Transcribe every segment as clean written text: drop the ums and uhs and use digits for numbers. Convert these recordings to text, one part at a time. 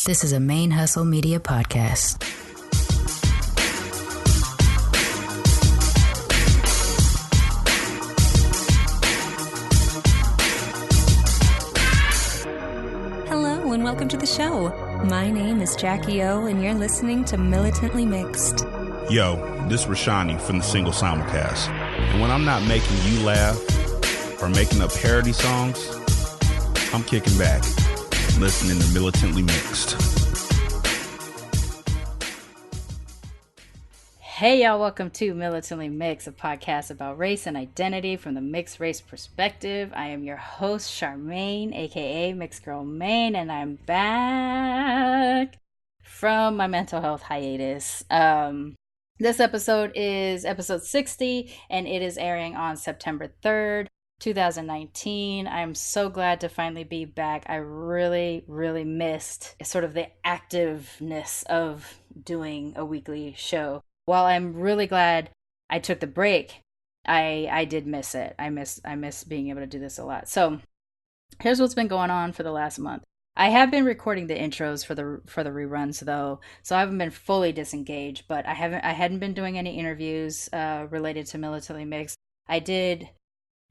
This is a ManeHustle Media podcast. Hello and welcome to the show. My name is Jackie O and you're listening to Militantly Mixed. Yo, this is Rashani from the Single Simulcast. And when I'm not making you laugh or making up parody songs, I'm kicking back, listening to Militantly Mixed. Hey y'all, welcome to Militantly Mixed, a podcast about race and identity from the mixed race perspective. I am your host, Charmaine, aka Mixed Girl Maine, and I'm back from my mental health hiatus. This episode is episode 60, and it is airing on September 3rd, 2019. I'm so glad to finally be back. I really missed sort of the activeness of doing a weekly show. While I'm really glad I took the break, I did miss it. I miss being able to do this a lot. So here's what's been going on for the last month. I have been recording the intros for the reruns though, so I haven't been fully disengaged. But I hadn't been doing any interviews related to Militantly Mixed. I did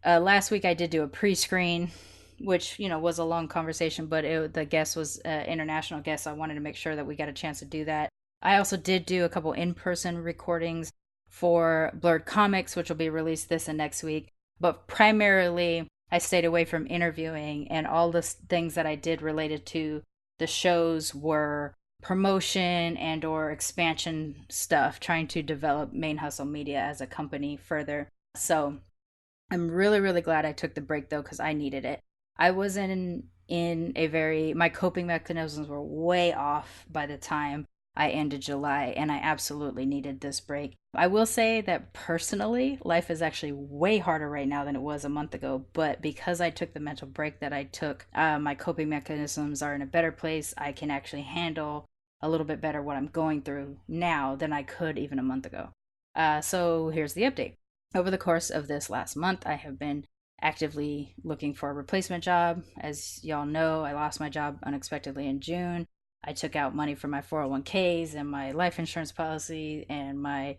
last week. I did do a pre-screen, which was a long conversation, but the guest was international guest. So I wanted to make sure that we got a chance to do that. I also did do a couple in-person recordings for Blurred Comics, which will be released this and next week. But primarily, I stayed away from interviewing, and all the things that I did related to the shows were promotion and or expansion stuff, trying to develop ManeHustle Media as a company further. So I'm really glad I took the break, though, because I needed it. I was in my coping mechanisms were way off by the time I ended July, and I absolutely needed this break. I will say that personally, life is actually way harder right now than it was a month ago, but because I took the mental break that I took, my coping mechanisms are in a better place. I can actually handle a little bit better what I'm going through now than I could even a month ago. So here's the update. Over the course of this last month, I have been actively looking for a replacement job. As y'all know, I lost my job unexpectedly in June. I took out money from my 401ks and my life insurance policy and my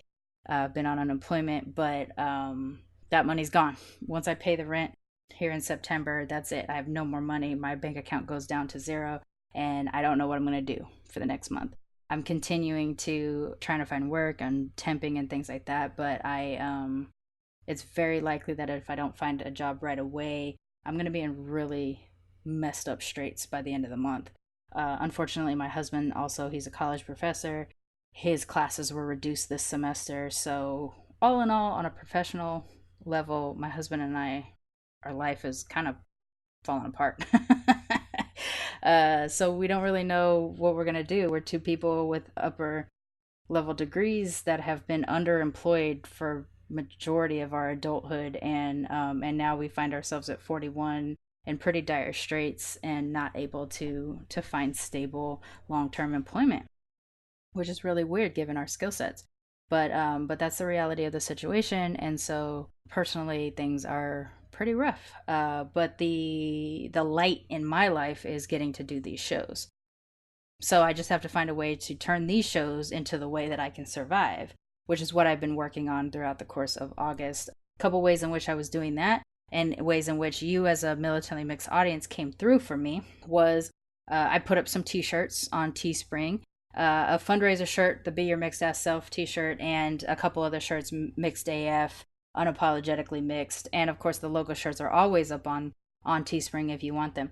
been on unemployment, but that money's gone. Once I pay the rent here in September, that's it. I have no more money. My bank account goes down to zero, and I don't know what I'm going to do for the next month. I'm continuing to trying to find work. I'm temping and things like that, but it's very likely that if I don't find a job right away, I'm going to be in really messed up straits by the end of the month. Unfortunately, my husband also, he's a college professor. His classes were reduced this semester. So all in all, on a professional level, my husband and I, our life is kind of falling apart. So we don't really know what we're going to do. We're two people with upper level degrees that have been underemployed for majority of our adulthood. And now we find ourselves at 41 in pretty dire straits and not able to find stable long-term employment, which is really weird given our skill sets. But that's the reality of the situation. And so personally, things are pretty rough. But the light in my life is getting to do these shows. So I just have to find a way to turn these shows into the way that I can survive, which is what I've been working on throughout the course of August. A couple ways in which I was doing that, and ways in which you as a Militantly Mixed audience came through for me was I put up some t-shirts on Teespring, a fundraiser shirt, the Be Your Mixed Ass Self t-shirt, and a couple other shirts, Mixed AF, Unapologetically Mixed, and of course the logo shirts are always up on Teespring if you want them.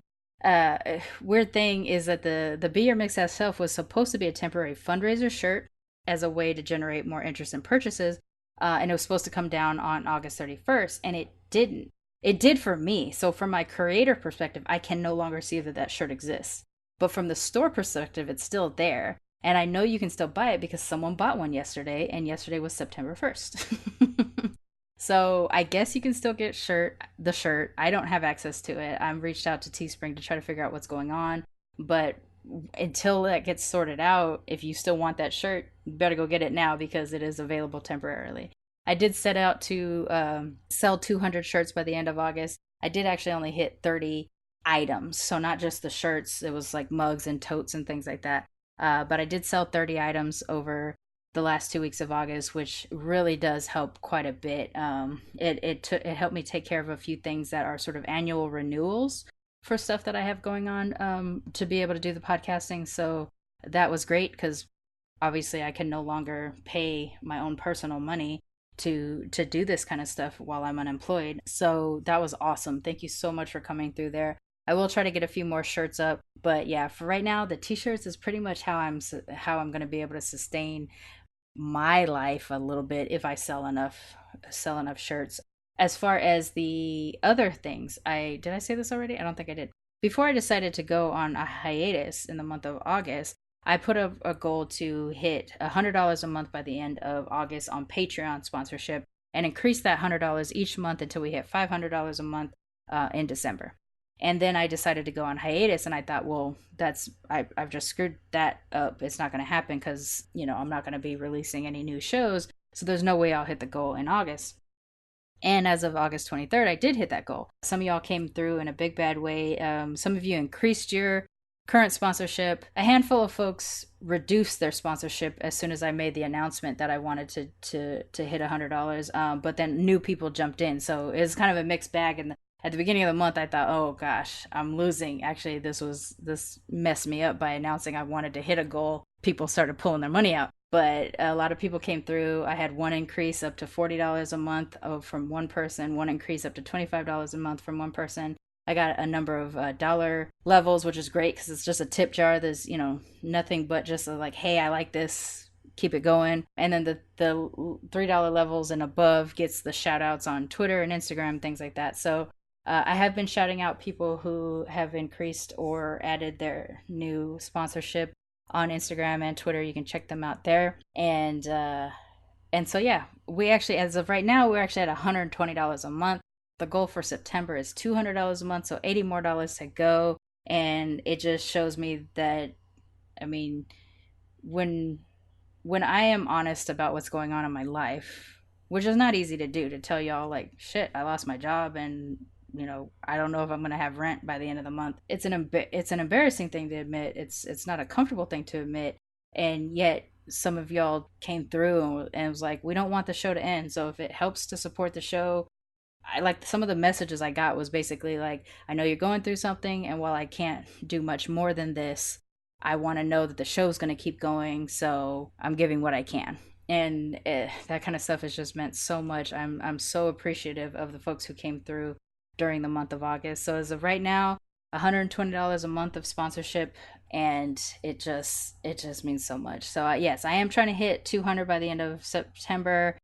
Weird thing is that the Be Your Mixed Ass Self was supposed to be a temporary fundraiser shirt as a way to generate more interest in purchases, and it was supposed to come down on August 31st, and it didn't. It did for me. So from my creator perspective, I can no longer see that shirt exists. But from the store perspective, it's still there. And I know you can still buy it because someone bought one yesterday, and yesterday was September 1st. So I guess you can still get the shirt. I don't have access to it. I've reached out to Teespring to try to figure out what's going on. But until that gets sorted out, if you still want that shirt, you better go get it now because it is available temporarily. I did set out to sell 200 shirts by the end of August. I did actually only hit 30 items. So not just the shirts, it was like mugs and totes and things like that. But I did sell 30 items over the last 2 weeks of August, which really does help quite a bit. It helped me take care of a few things that are sort of annual renewals for stuff that I have going on, to be able to do the podcasting. So that was great because obviously I can no longer pay my own personal money to do this kind of stuff while I'm unemployed. So that was awesome. Thank you so much for coming through there. I will try to get a few more shirts up, but yeah, for right now, the t-shirts is pretty much how I'm going to be able to sustain my life a little bit if I sell enough shirts. As far as the other things, I did I say this already? I don't think I did. Before I decided to go on a hiatus in the month of August, I put a goal to hit $100 a month by the end of August on Patreon sponsorship and increase that $100 each month until we hit $500 a month in December. And then I decided to go on hiatus, and I thought, well, I've just screwed that up. It's not going to happen because, I'm not going to be releasing any new shows. So there's no way I'll hit the goal in August. And as of August 23rd, I did hit that goal. Some of y'all came through in a big bad way. Some of you increased your current sponsorship. A handful of folks reduced their sponsorship as soon as I made the announcement that I wanted to hit $100. But then new people jumped in. So it was kind of a mixed bag. And at the beginning of the month, I thought, oh gosh, I'm losing. Actually, this messed me up by announcing I wanted to hit a goal. People started pulling their money out. But a lot of people came through. I had one increase up to $40 a month from one person, one increase up to $25 a month from one person. I got a number of dollar levels, which is great because it's just a tip jar. There's, nothing but just like, hey, I like this, keep it going. And then the $3 levels and above gets the shout outs on Twitter and Instagram, things like that. So I have been shouting out people who have increased or added their new sponsorship on Instagram and Twitter. You can check them out there. And so, yeah, we actually, as of right now, we're actually at $120 a month. The goal for September is $200 a month, so $80 more to go. And it just shows me that, when I am honest about what's going on in my life, which is not easy to do, to tell y'all like, shit, I lost my job and I don't know if I'm going to have rent by the end of the month. It's an embarrassing thing to admit. It's not a comfortable thing to admit. And yet some of y'all came through and was like, we don't want the show to end. So if it helps to support the show, I like some of the messages I got was basically like, I know you're going through something, and while I can't do much more than this, I want to know that the show's going to keep going. So I'm giving what I can. And that kind of stuff has just meant so much. I'm so appreciative of the folks who came through during the month of August. So as of right now, $120 a month of sponsorship, and it just means so much. So yes, I am trying to hit 200 by the end of September,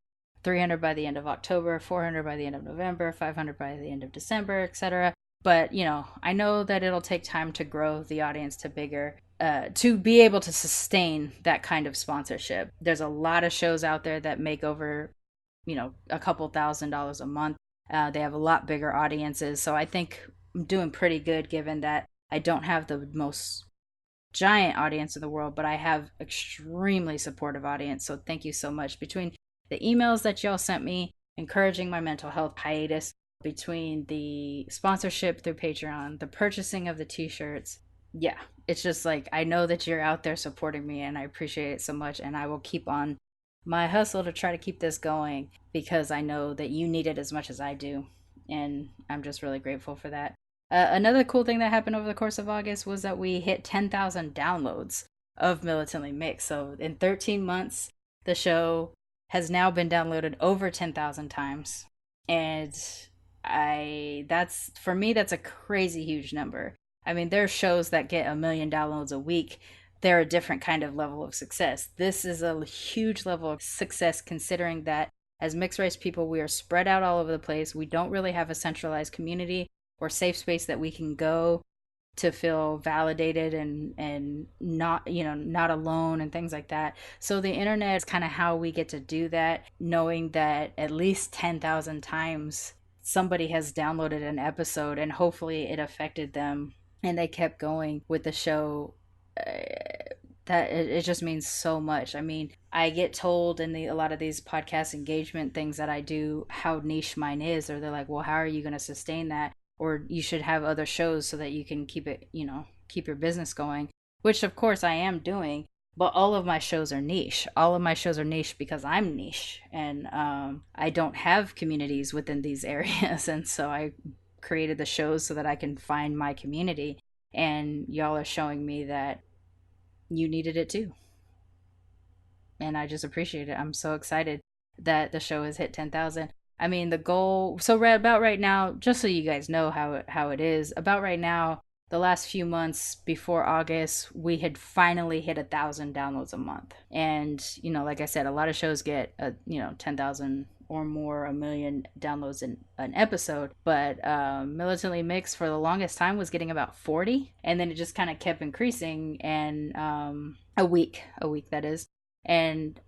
300 by the end of October, 400 by the end of November, 500 by the end of December, etc. But I know that it'll take time to grow the audience to bigger, to be able to sustain that kind of sponsorship. There's a lot of shows out there that make over a couple $1,000s a month. They have a lot bigger audiences. So I think I'm doing pretty good given that I don't have the most giant audience in the world, but I have extremely supportive audience. So thank you so much. Between the emails that y'all sent me encouraging my mental health hiatus, between the sponsorship through Patreon, the purchasing of the t-shirts, yeah, it's just like, I know that you're out there supporting me and I appreciate it so much. And I will keep on my hustle to try to keep this going because I know that you need it as much as I do. And I'm just really grateful for that. Another cool thing that happened over the course of August was that we hit 10,000 downloads of Militantly Mixed. So in 13 months, the show has now been downloaded over 10,000 times. And for me, that's a crazy huge number. There are shows that get 1 million downloads a week. They're a different kind of level of success. This is a huge level of success considering that as mixed race people, we are spread out all over the place. We don't really have a centralized community or safe space that we can go to feel validated and not alone and things like that. So the internet is kind of how we get to do that, knowing that at least 10,000 times somebody has downloaded an episode and hopefully it affected them and they kept going with the show. That it just means so much. I get told in a lot of these podcast engagement things that I do how niche mine is, or they're like, well, how are you going to sustain that? or you should have other shows so that you can keep it, keep your business going, which of course I am doing. But all of my shows are niche. All of my shows are niche because I'm niche, and I don't have communities within these areas. And so I created the shows so that I can find my community. And y'all are showing me that you needed it too. And I just appreciate it. I'm so excited that the show has hit 10,000. I mean, the goal, so right about right now, just so you guys know how it is, about right now, the last few months before August, we had finally hit 1,000 downloads a month. And, like I said, a lot of shows get, 10,000 or more, a million downloads in an episode. But Militantly Mixed for the longest time was getting about 40. And then it just kind of kept increasing. And a week that is. And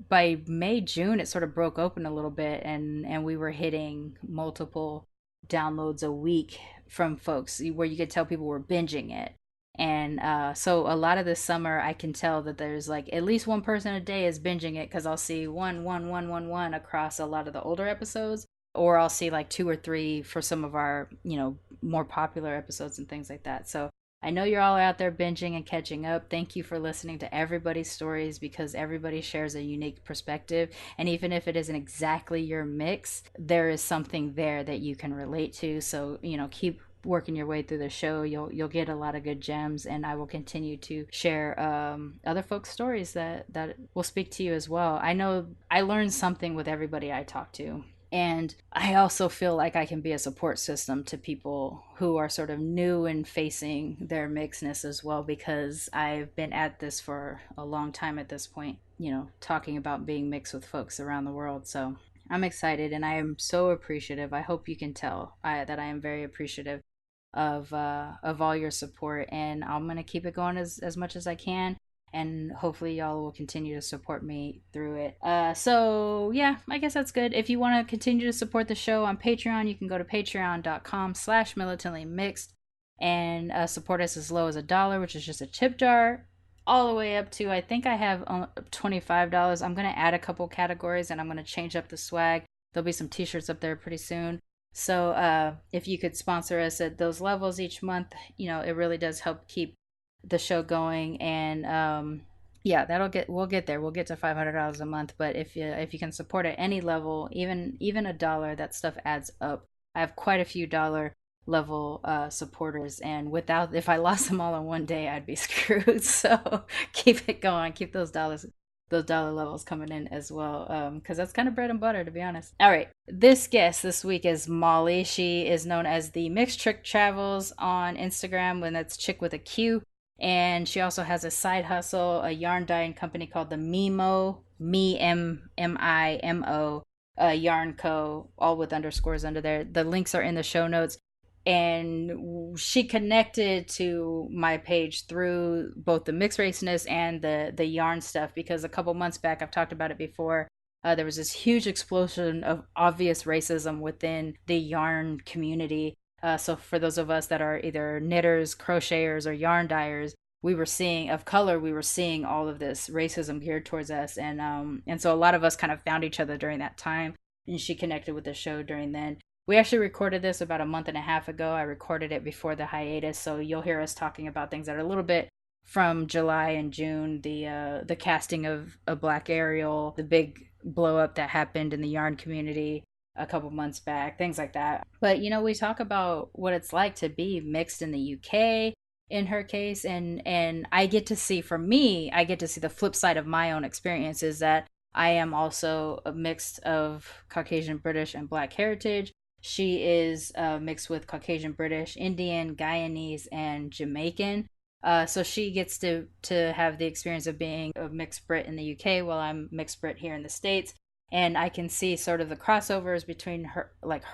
by May, June, it sort of broke open a little bit, and we were hitting multiple downloads a week from folks where you could tell people were binging it. And so a lot of this summer, I can tell that there's like at least one person a day is binging it, because I'll see one across a lot of the older episodes, or I'll see like 2 or 3 for some of our, more popular episodes and things like that. So I know you're all out there binging and catching up. Thank you for listening to everybody's stories, because everybody shares a unique perspective. And even if it isn't exactly your mix, there is something there that you can relate to. So, keep working your way through the show. You'll get a lot of good gems, and I will continue to share other folks' stories that will speak to you as well. I know I learn something with everybody I talk to. And I also feel like I can be a support system to people who are sort of new and facing their mixedness as well, because I've been at this for a long time at this point, talking about being mixed with folks around the world. So I'm excited, and I am so appreciative. I hope you can tell that I am very appreciative of all your support, and I'm going to keep it going as much as I can. And hopefully y'all will continue to support me through it. So yeah, I guess that's good. If you want to continue to support the show on Patreon, you can go to patreon.com/militantlymixed and support us as low as $1, which is just a tip jar, all the way up to, I think I have $25. I'm going to add a couple categories, and I'm going to change up the swag. There'll be some t-shirts up there pretty soon. So if you could sponsor us at those levels each month, it really does help keep the show going. And yeah, we'll get there. We'll get to $500 a month. But if you can support at any level, even $1, that stuff adds up. I have quite a few dollar level supporters, and if I lost them all in one day, I'd be screwed. So keep it going. Keep those dollar levels coming in as well, because that's kind of bread and butter, to be honest. All right, this guest this week is Molly. She is known as the Mixed Chiq Travels on Instagram, when that's Chick with a Q. And she also has a side hustle, a yarn dyeing company called the Mimo, MIMO, Yarn Co., all with underscores under there. The links are in the show notes. And she connected to my page through both the mixed raceness and the yarn stuff, because a couple months back, I've talked about it before, there was this huge explosion of obvious racism within the yarn community. So for those of us that are either knitters, crocheters, or yarn dyers, we were seeing all of this racism geared towards us. And so a lot of us kind of found each other during that time, and she connected with the show during then. We actually recorded this about a month and a half ago. I recorded it before the hiatus, so you'll hear us talking about things that are a little bit from July and June, the casting of a Black Ariel, the big blow up that happened in the yarn community a couple months back, things like that. But we talk about what it's like to be mixed in the UK in her case, and I get to see the flip side of my own experience, is that I am also a mix of Caucasian, British, and Black heritage. She is mixed with Caucasian, British, Indian, Guyanese, and Jamaican. So she gets to have the experience of being a mixed Brit in the UK, while I'm mixed Brit here in the States. And I can see sort of the crossovers between her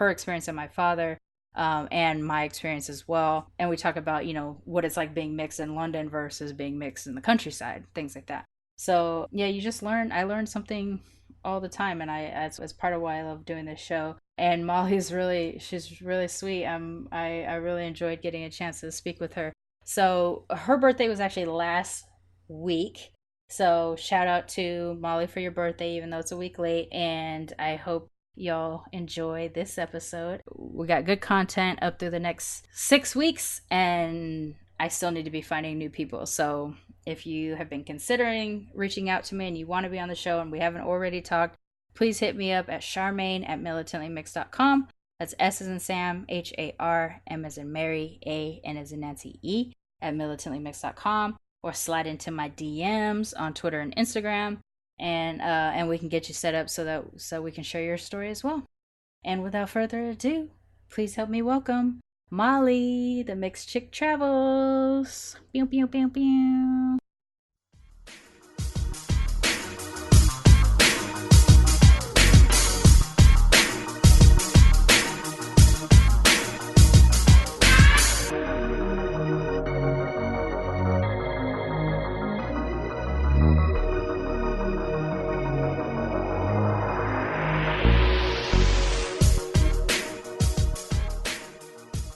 experience and my father, and my experience as well. And we talk about, what it's like being mixed in London versus being mixed in the countryside, things like that. So yeah, I learned something all the time, and it's part of why I love doing this show. And Molly's she's really sweet. I really enjoyed getting a chance to speak with her. So her birthday was actually last week. So shout out to Molly for your birthday, even though it's a week late. And I hope y'all enjoy this episode. We got good content up through the next 6 weeks, and I still need to be finding new people. So if you have been considering reaching out to me and you want to be on the show and we haven't already talked, please hit me up at charmaine@militantlymix.com. That's S as in Sam, HAR, M as in Mary, A, N as in Nancy, E, at militantlymix.com, or slide into my DMs on Twitter and Instagram, and we can get you set up so we can share your story as well. And without further ado, please help me welcome Molly, the Mixed Chiq Travels. Pew, pew, pew, pew.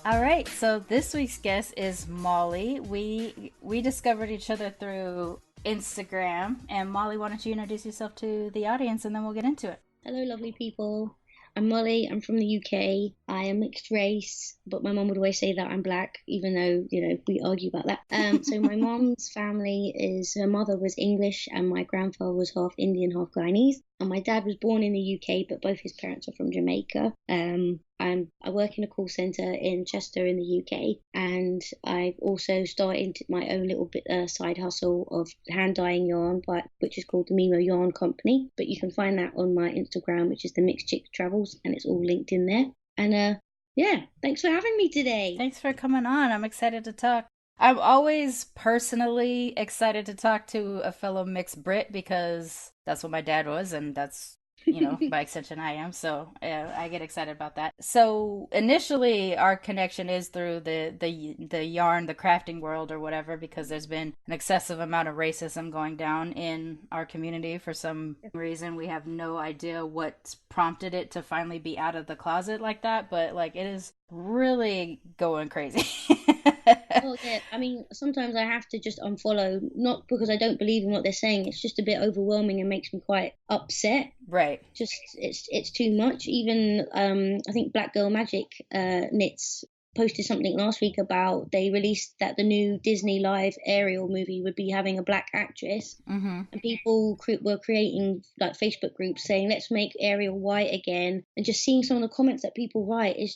All right, so this week's guest is Molly. We discovered each other through Instagram. And Molly, why don't you introduce yourself to the audience and then we'll get into it. Hello, lovely people. I'm Molly. I'm from the UK. I am mixed race, but my mum would always say that I'm black, even though, we argue about that. So my mum's family her mother was English and my grandfather was half Indian, half Guyanese. And my dad was born in the UK, but both his parents are from Jamaica. I work in a call centre in Chester in the UK, and I've also started my own little bit side hustle of hand dyeing yarn, which is called the Mimo Yarn Company. But you can find that on my Instagram, which is the Mixed Chiq Travels, and it's all linked in there. And yeah, thanks for having me today. Thanks for coming on. I'm excited to talk. I'm always personally excited to talk to a fellow mixed Brit because that's what my dad was, and that's, by extension I am. So I get excited about that. So initially our connection is through the yarn, the crafting world or whatever, because there's been an excessive amount of racism going down in our community for some reason. We have no idea what prompted it to finally be out of the closet like that, but it is really going crazy. Oh, yeah. I mean, sometimes I have to just unfollow, not because I don't believe in what they're saying. It's just a bit overwhelming and makes me quite upset. Right. Just it's too much. Even I think Black Girl Magic Knits posted something last week about they released that the new Disney live Ariel movie would be having a black actress, and people were creating Facebook groups saying let's make Ariel white again, and just seeing some of the comments that people write is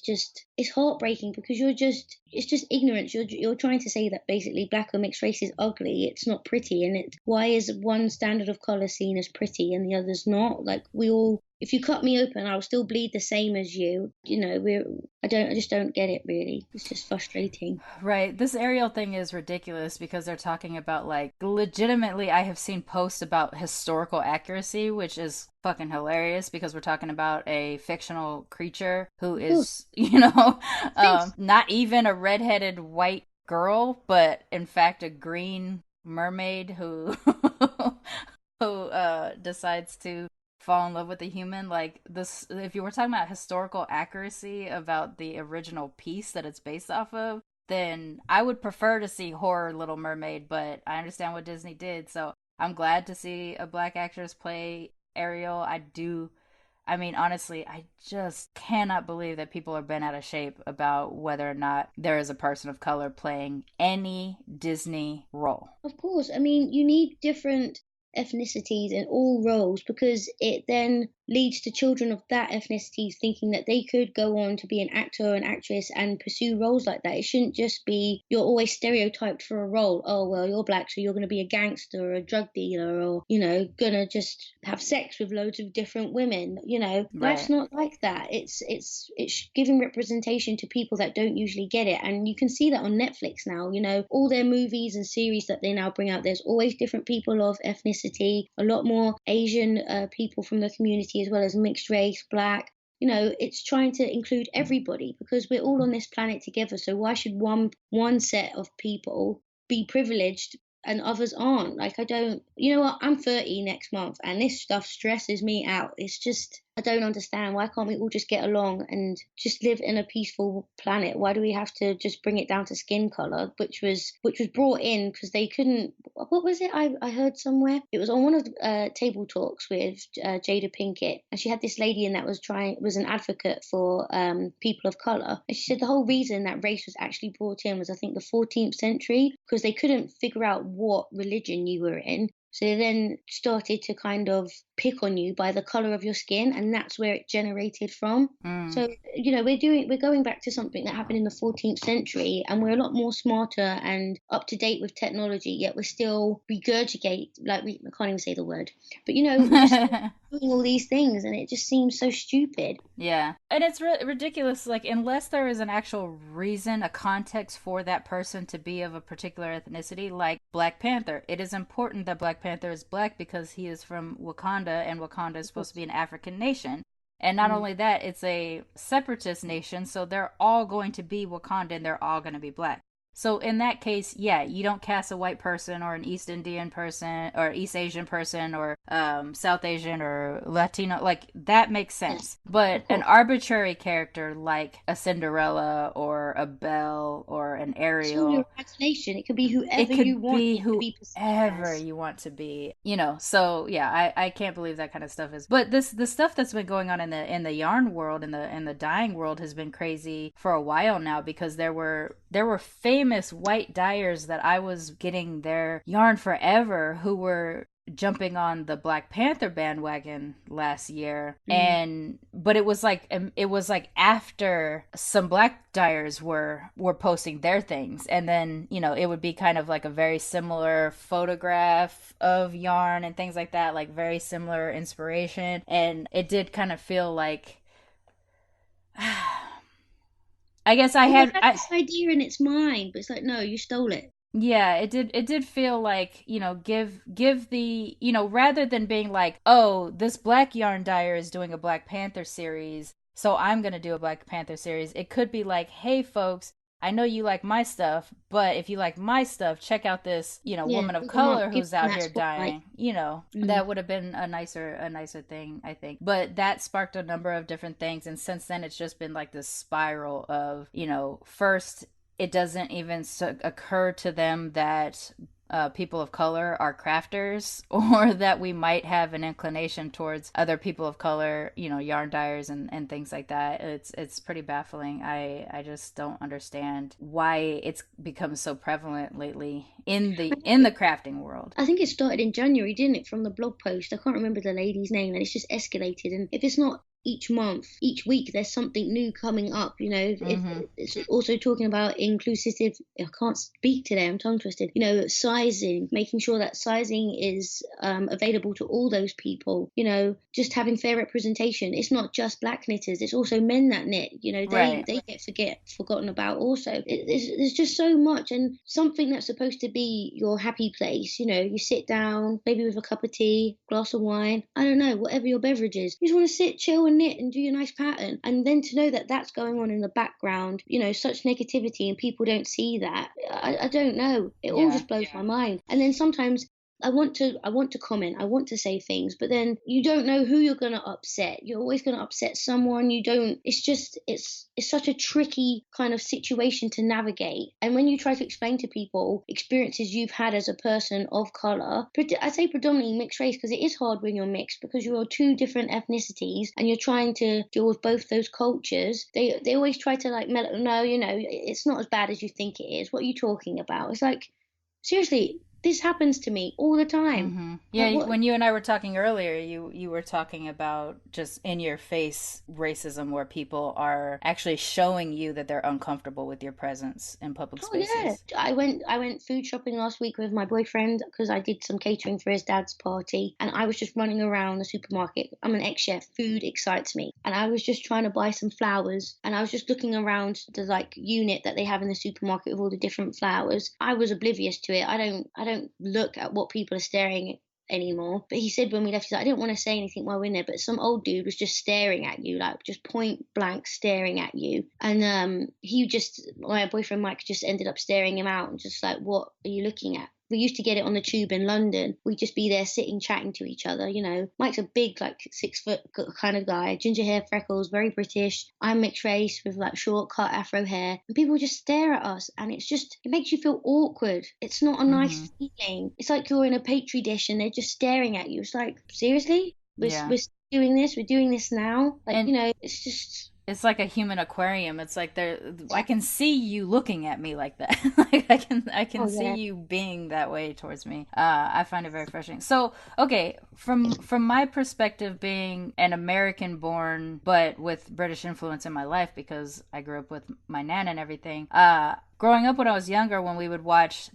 it's heartbreaking because it's just ignorance. You're trying to say that basically black or mixed race is ugly. It's not pretty, and why is one standard of color seen as pretty and the other's not? If you cut me open, I'll still bleed the same as you. I just don't get it, really. It's just frustrating. Right. This Ariel thing is ridiculous because they're talking about legitimately I have seen posts about historical accuracy, which is fucking hilarious because we're talking about a fictional creature who is, not even a redheaded white girl, but in fact a green mermaid who decides to fall in love with a human. This, if you were talking about historical accuracy about the original piece that it's based off of, then I would prefer to see horror Little Mermaid, but I understand what Disney did, so I'm glad to see a black actress play Ariel. Honestly, I just cannot believe that people are bent out of shape about whether or not there is a person of color playing any Disney role. Of course. I mean, you need different ethnicities in all roles because it then leads to children of that ethnicity thinking that they could go on to be an actor or an actress and pursue roles like that. It shouldn't just be you're always stereotyped for a role. Oh, well, you're black, so you're going to be a gangster or a drug dealer or, going to just have sex with loads of different women. Right. Life's not like that. It's giving representation to people that don't usually get it. And you can see that on Netflix now, all their movies and series that they now bring out, there's always different people of ethnicity, a lot more Asian people from the community as well as mixed race, black. It's trying to include everybody because we're all on this planet together. So why should one set of people be privileged and others aren't? I don't, I'm 30 next month and this stuff stresses me out. It's just, I don't understand. Why can't we all just get along and just live in a peaceful planet? Why do we have to just bring it down to skin color, which was brought in because they couldn't. What was it? I heard somewhere it was on one of the table talks with Jada Pinkett, and she had this lady in that was an advocate for people of color, and she said the whole reason that race was actually brought in was, I think, the 14th century, because they couldn't figure out what religion you were in. So they then started to kind of pick on you by the color of your skin, and that's where it generated from. So, we're going back to something that happened in the 14th century, and we're a lot more smarter and up to date with technology, yet we're still regurgitate, I can't even say the word, but we're just doing all these things, and it just seems so stupid. Yeah. And it's ridiculous, like, unless there is an actual reason, a context for that person to be of a particular ethnicity, like Black Panther. It is important that Black Panther is black because he is from Wakanda, and Wakanda is supposed to be an African nation. And not only that, it's a separatist nation, so they're all going to be Wakanda and they're all going to be black. So in that case, yeah, you don't cast a white person or an East Indian person or East Asian person or South Asian or Latino. Like, that makes sense. But an arbitrary character like a Cinderella or a Belle or an Ariel. It's all your imagination. It could be whoever you want. It could be whoever you want to be. So yeah, I can't believe that kind of stuff is. But the stuff that's been going on in the yarn world, in the dyeing world, has been crazy for a while now, because there were famous white dyers that I was getting their yarn forever who were jumping on the Black Panther bandwagon last year. But it was like after some black dyers were posting their things, and then it would be kind of like a very similar photograph of yarn and things like that, like very similar inspiration, and it did kind of feel like I guess I had this idea in its mind, but it's like, no, you stole it. Yeah, it did feel like, give the, rather than being like, oh, this black yarn dyer is doing a Black Panther series, so I'm going to do a Black Panther series. It could be like, hey folks, I know you like my stuff, but if you like my stuff, check out this, woman of color who's out here dying. That would have been a nicer thing, I think. But that sparked a number of different things, and since then it's just been like this spiral of, first, it doesn't even occur to them that people of color are crafters, or that we might have an inclination towards other people of color, yarn dyers and things like that. It's pretty baffling. I just don't understand why it's become so prevalent lately in the crafting world. I think it started in January, didn't it, from the blog post? I can't remember the lady's name, and it's just escalated. And if it's not each month, each week, there's something new coming up, It's also talking about inclusive, I can't speak today, I'm tongue twisted, sizing, making sure that sizing is available to all those people, just having fair representation. It's not just black knitters, it's also men that knit, they get forgotten about also. There's just so much, and something that's supposed to be your happy place, you sit down, maybe with a cup of tea, glass of wine, I don't know, whatever your beverage is, you just want to sit, chill, and knit and do your nice pattern, and then to know that that's going on in the background, such negativity, and people don't see that. I don't know, it all just blows my mind. And then sometimes I want to comment, I want to say things, but then you don't know who you're going to upset. You're always going to upset someone. It's such a tricky kind of situation to navigate. And when you try to explain to people experiences you've had as a person of color, I say predominantly mixed race, because it is hard when you're mixed, because you're two different ethnicities and you're trying to deal with both those cultures. They always try to like, no, it's not as bad as you think it is. What are you talking about? It's like, seriously, this happens to me all the time. Mm-hmm. Yeah, when you and I were talking earlier, you were talking about just in your face racism, where people are actually showing you that they're uncomfortable with your presence in public spaces. Yeah. I went food shopping last week with my boyfriend, because I did some catering for his dad's party, and I was just running around the supermarket. I'm an ex-chef, food excites me, and I was just trying to buy some flowers, and I was just looking around the unit that they have in the supermarket with all the different flowers. I was oblivious to it. I don't look at what people are staring at anymore. But he said when we left, he's like, I didn't want to say anything while we're in there, but some old dude was just staring at you, like just point blank staring at you. And my boyfriend Mike just ended up staring him out and just like, what are you looking at? we used to get it on the tube in London. We'd just be there sitting, chatting to each other. Mike's a big, like 6 foot kind of guy, ginger hair, freckles, very British. I'm mixed race with like short cut afro hair. And people just stare at us, and it makes you feel awkward. It's not a nice feeling. It's like you're in a petri dish and they're just staring at you. It's like, seriously? We're doing this? We're doing this now? Like, it's just... It's like a human aquarium. It's like I can see you looking at me like that. Like I can see you being that way towards me. I find it very frustrating. So, okay, from my perspective, being an American born but with British influence in my life because I grew up with my nan and everything. Growing up when I was younger, when we would watch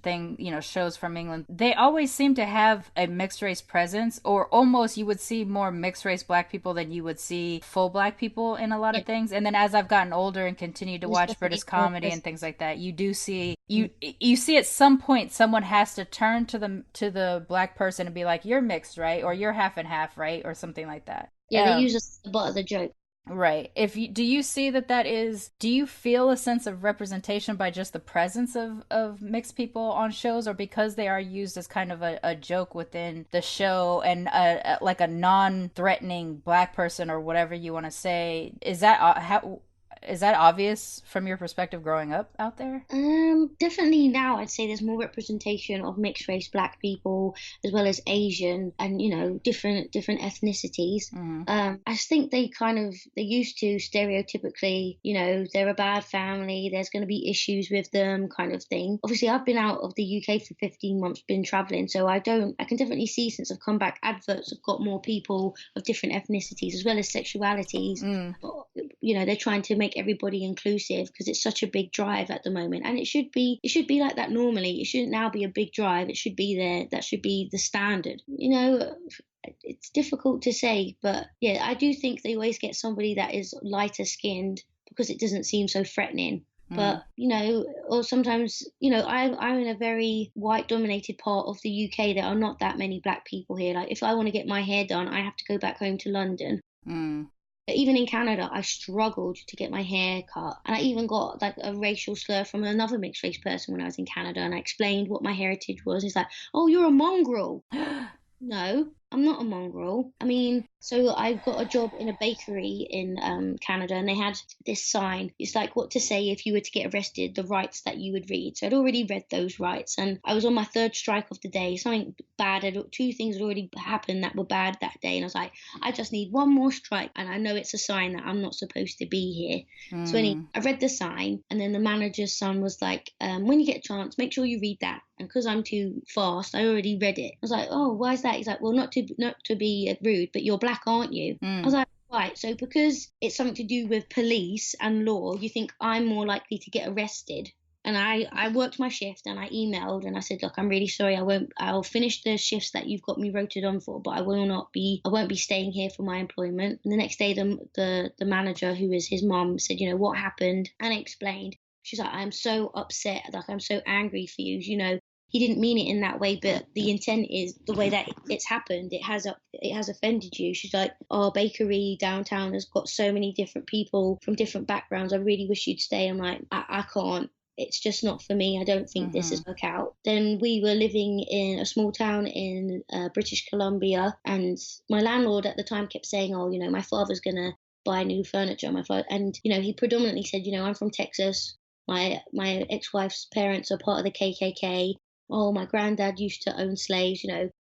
shows from England, they always seemed to have a mixed race presence, or almost you would see more mixed race black people than you would see full black people in a lot of things. And then as I've gotten older and continued to watch British comedy and things like that, you do see you see at some point someone has to turn to the black person and be like, you're mixed, right? Or you're half and half, right? Or something like that. Yeah, they use us as the butt of the joke. Right. Do you see that is, do you feel a sense of representation by just the presence of mixed people on shows, or because they are used as kind of a joke within the show and like a non-threatening black person or whatever you want to say? Is that obvious from your perspective growing up out there? Definitely now I'd say there's more representation of mixed race black people as well as Asian and, different ethnicities. I just think they used to stereotypically, they're a bad family, there's going to be issues with them kind of thing. Obviously, I've been out of the UK for 15 months, been traveling, so I can definitely see since I've come back, adverts have got more people of different ethnicities as well as sexualities. They're trying to make everybody inclusive because it's such a big drive at the moment, and it should be like that normally. It shouldn't now be a big drive. It should be there. That should be the standard. It's difficult to say, but yeah, I do think they always get somebody that is lighter skinned because it doesn't seem so threatening. But, or sometimes, I'm in a very white dominated part of the UK. There are not that many black people here. Like if I want to get my hair done, I have to go back home to London. Even in Canada, I struggled to get my hair cut. And I even got like a racial slur from another mixed race person when I was in Canada. And I explained what my heritage was. He's like, oh, you're a mongrel. No, I'm not a mongrel. I mean, so I got a job in a bakery in Canada, and they had this sign. It's like what to say if you were to get arrested, the rights that you would read. So I'd already read those rights, and I was on my third strike of the day. Something bad, two things had already happened that were bad that day, and I was like, I just need one more strike, and I know it's a sign that I'm not supposed to be here. So anyway, I read the sign, and then the manager's son was like, when you get a chance, make sure you read that. And because I'm too fast, I already read it. I was like, oh, why is that? He's like, well, not to be rude, but you're black, aren't you? I was like, right. So because it's something to do with police and law, you think I'm more likely to get arrested. And I worked my shift and I emailed and I said, look, I'm really sorry. I'll finish the shifts that you've got me rotated on for, but I won't be staying here for my employment. And the next day, the manager, who is his mom, said, what happened? And I explained. She's like, I'm so upset. Like, I'm so angry for you. He didn't mean it in that way, but the intent is the way that it's happened. It has offended you. She's like, our bakery downtown has got so many different people from different backgrounds. I really wish you'd stay. I'm like, I can't. It's just not for me. I don't think this is work out. Then we were living in a small town in British Columbia, and my landlord at the time kept saying, oh, my father's going to buy new furniture. And he predominantly said, I'm from Texas. My ex-wife's parents are part of the KKK. Oh, my granddad used to own slaves,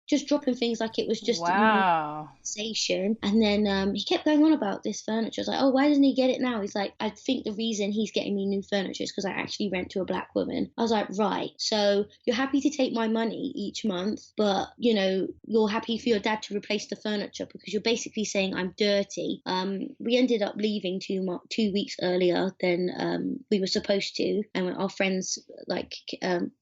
just dropping things like it was just a conversation. And then he kept going on about this furniture. I was like, oh, why doesn't he get it now? He's like, I think the reason he's getting me new furniture is because I actually rent to a black woman. I was like, right. So you're happy to take my money each month, but, you're happy for your dad to replace the furniture because you're basically saying I'm dirty. We ended up leaving 2 weeks earlier than we were supposed to. And our friends let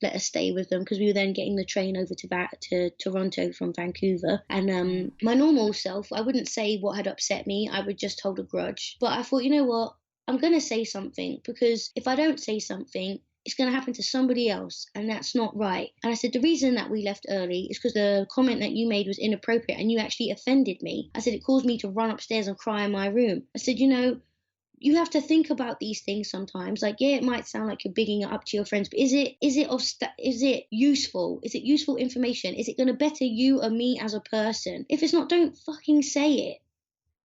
us stay with them because we were then getting the train over to Toronto from Vancouver. And my normal self, I wouldn't say what had upset me. I would just hold a grudge. But I thought, you know what? I'm going to say something, because if I don't say something, it's going to happen to somebody else, and that's not right. And I said, the reason that we left early is because the comment that you made was inappropriate and you actually offended me. I said, it caused me to run upstairs and cry in my room. I said, you have to think about these things sometimes. Like, yeah, it might sound like you're bigging it up to your friends, but is it useful? Is it useful information? Is it going to better you or me as a person? If it's not, don't fucking say it,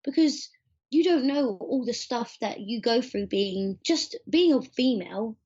because you don't know all the stuff that you go through being a female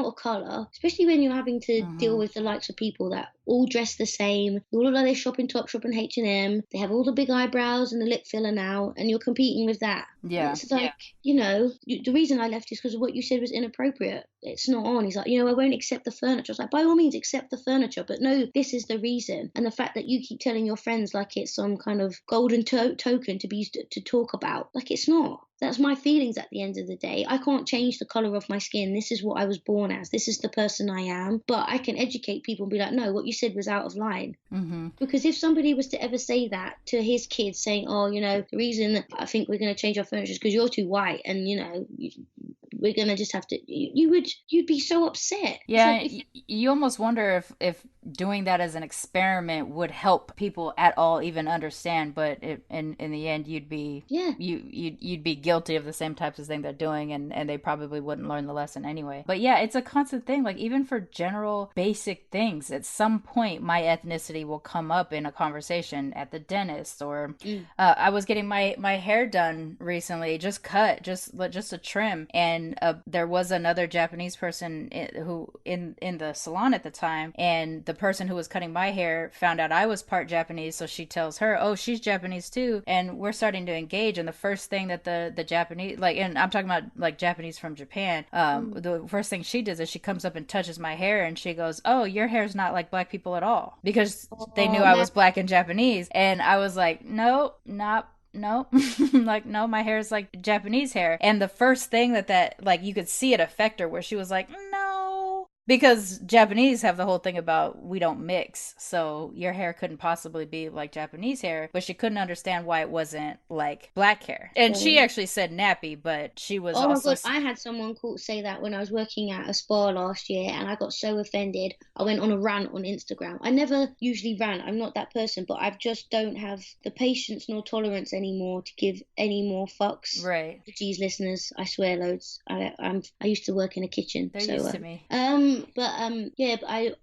of color, especially when you're having to deal with the likes of people that all dress the same, all of their shopping Topshop and H&M, they have all the big eyebrows and the lip filler now, and you're competing with that. Yeah. It's like, the reason I left is because of what you said was inappropriate. It's not on. He's like, I won't accept the furniture. I was like, by all means, accept the furniture, but no, this is the reason. And the fact that you keep telling your friends like it's some kind of golden token to talk about, like it's not. That's my feelings at the end of the day. I can't change the colour of my skin. This is what I was born as. This is the person I am. But I can educate people and be like, no, what you said was out of line. Because if somebody was to ever say that to his kids, saying, the reason that I think we're going to change our furniture is because you're too white and, we're going to just have to, you'd be so upset. Yeah, you almost wonder if doing that as an experiment would help people at all even understand, but in the end you'd be you'd be guilty of the same types of thing they're doing, and they probably wouldn't learn the lesson anyway. But yeah, it's a constant thing. Like even for general basic things, at some point my ethnicity will come up in a conversation at the dentist, or I was getting my hair done recently, just a trim, and there was another Japanese person who in the salon at the time, and the person who was cutting my hair found out I was part Japanese, so she tells her, oh, she's Japanese too, and we're starting to engage. And the first thing that the Japanese, like, and I'm talking about like Japanese from Japan, the first thing she does is she comes up and touches my hair, and she goes, oh, your hair's not like black people at all, because they knew I was black and Japanese. And I was like, no, like, no, my hair is like Japanese hair. And the first thing that like you could see it affect her, where she was like, no, because Japanese have the whole thing about we don't mix, so your hair couldn't possibly be like Japanese hair. But she couldn't understand why it wasn't like black hair. And she actually said nappy, but she was also... my God, I had someone say that when I was working at a spa last year, and I got so offended. I went on a rant on Instagram. I never usually rant. I'm not that person, but I just don't have the patience nor tolerance anymore to give any more fucks. Right. Geez, listeners, I swear loads. I used to work in a kitchen. They're used to me. But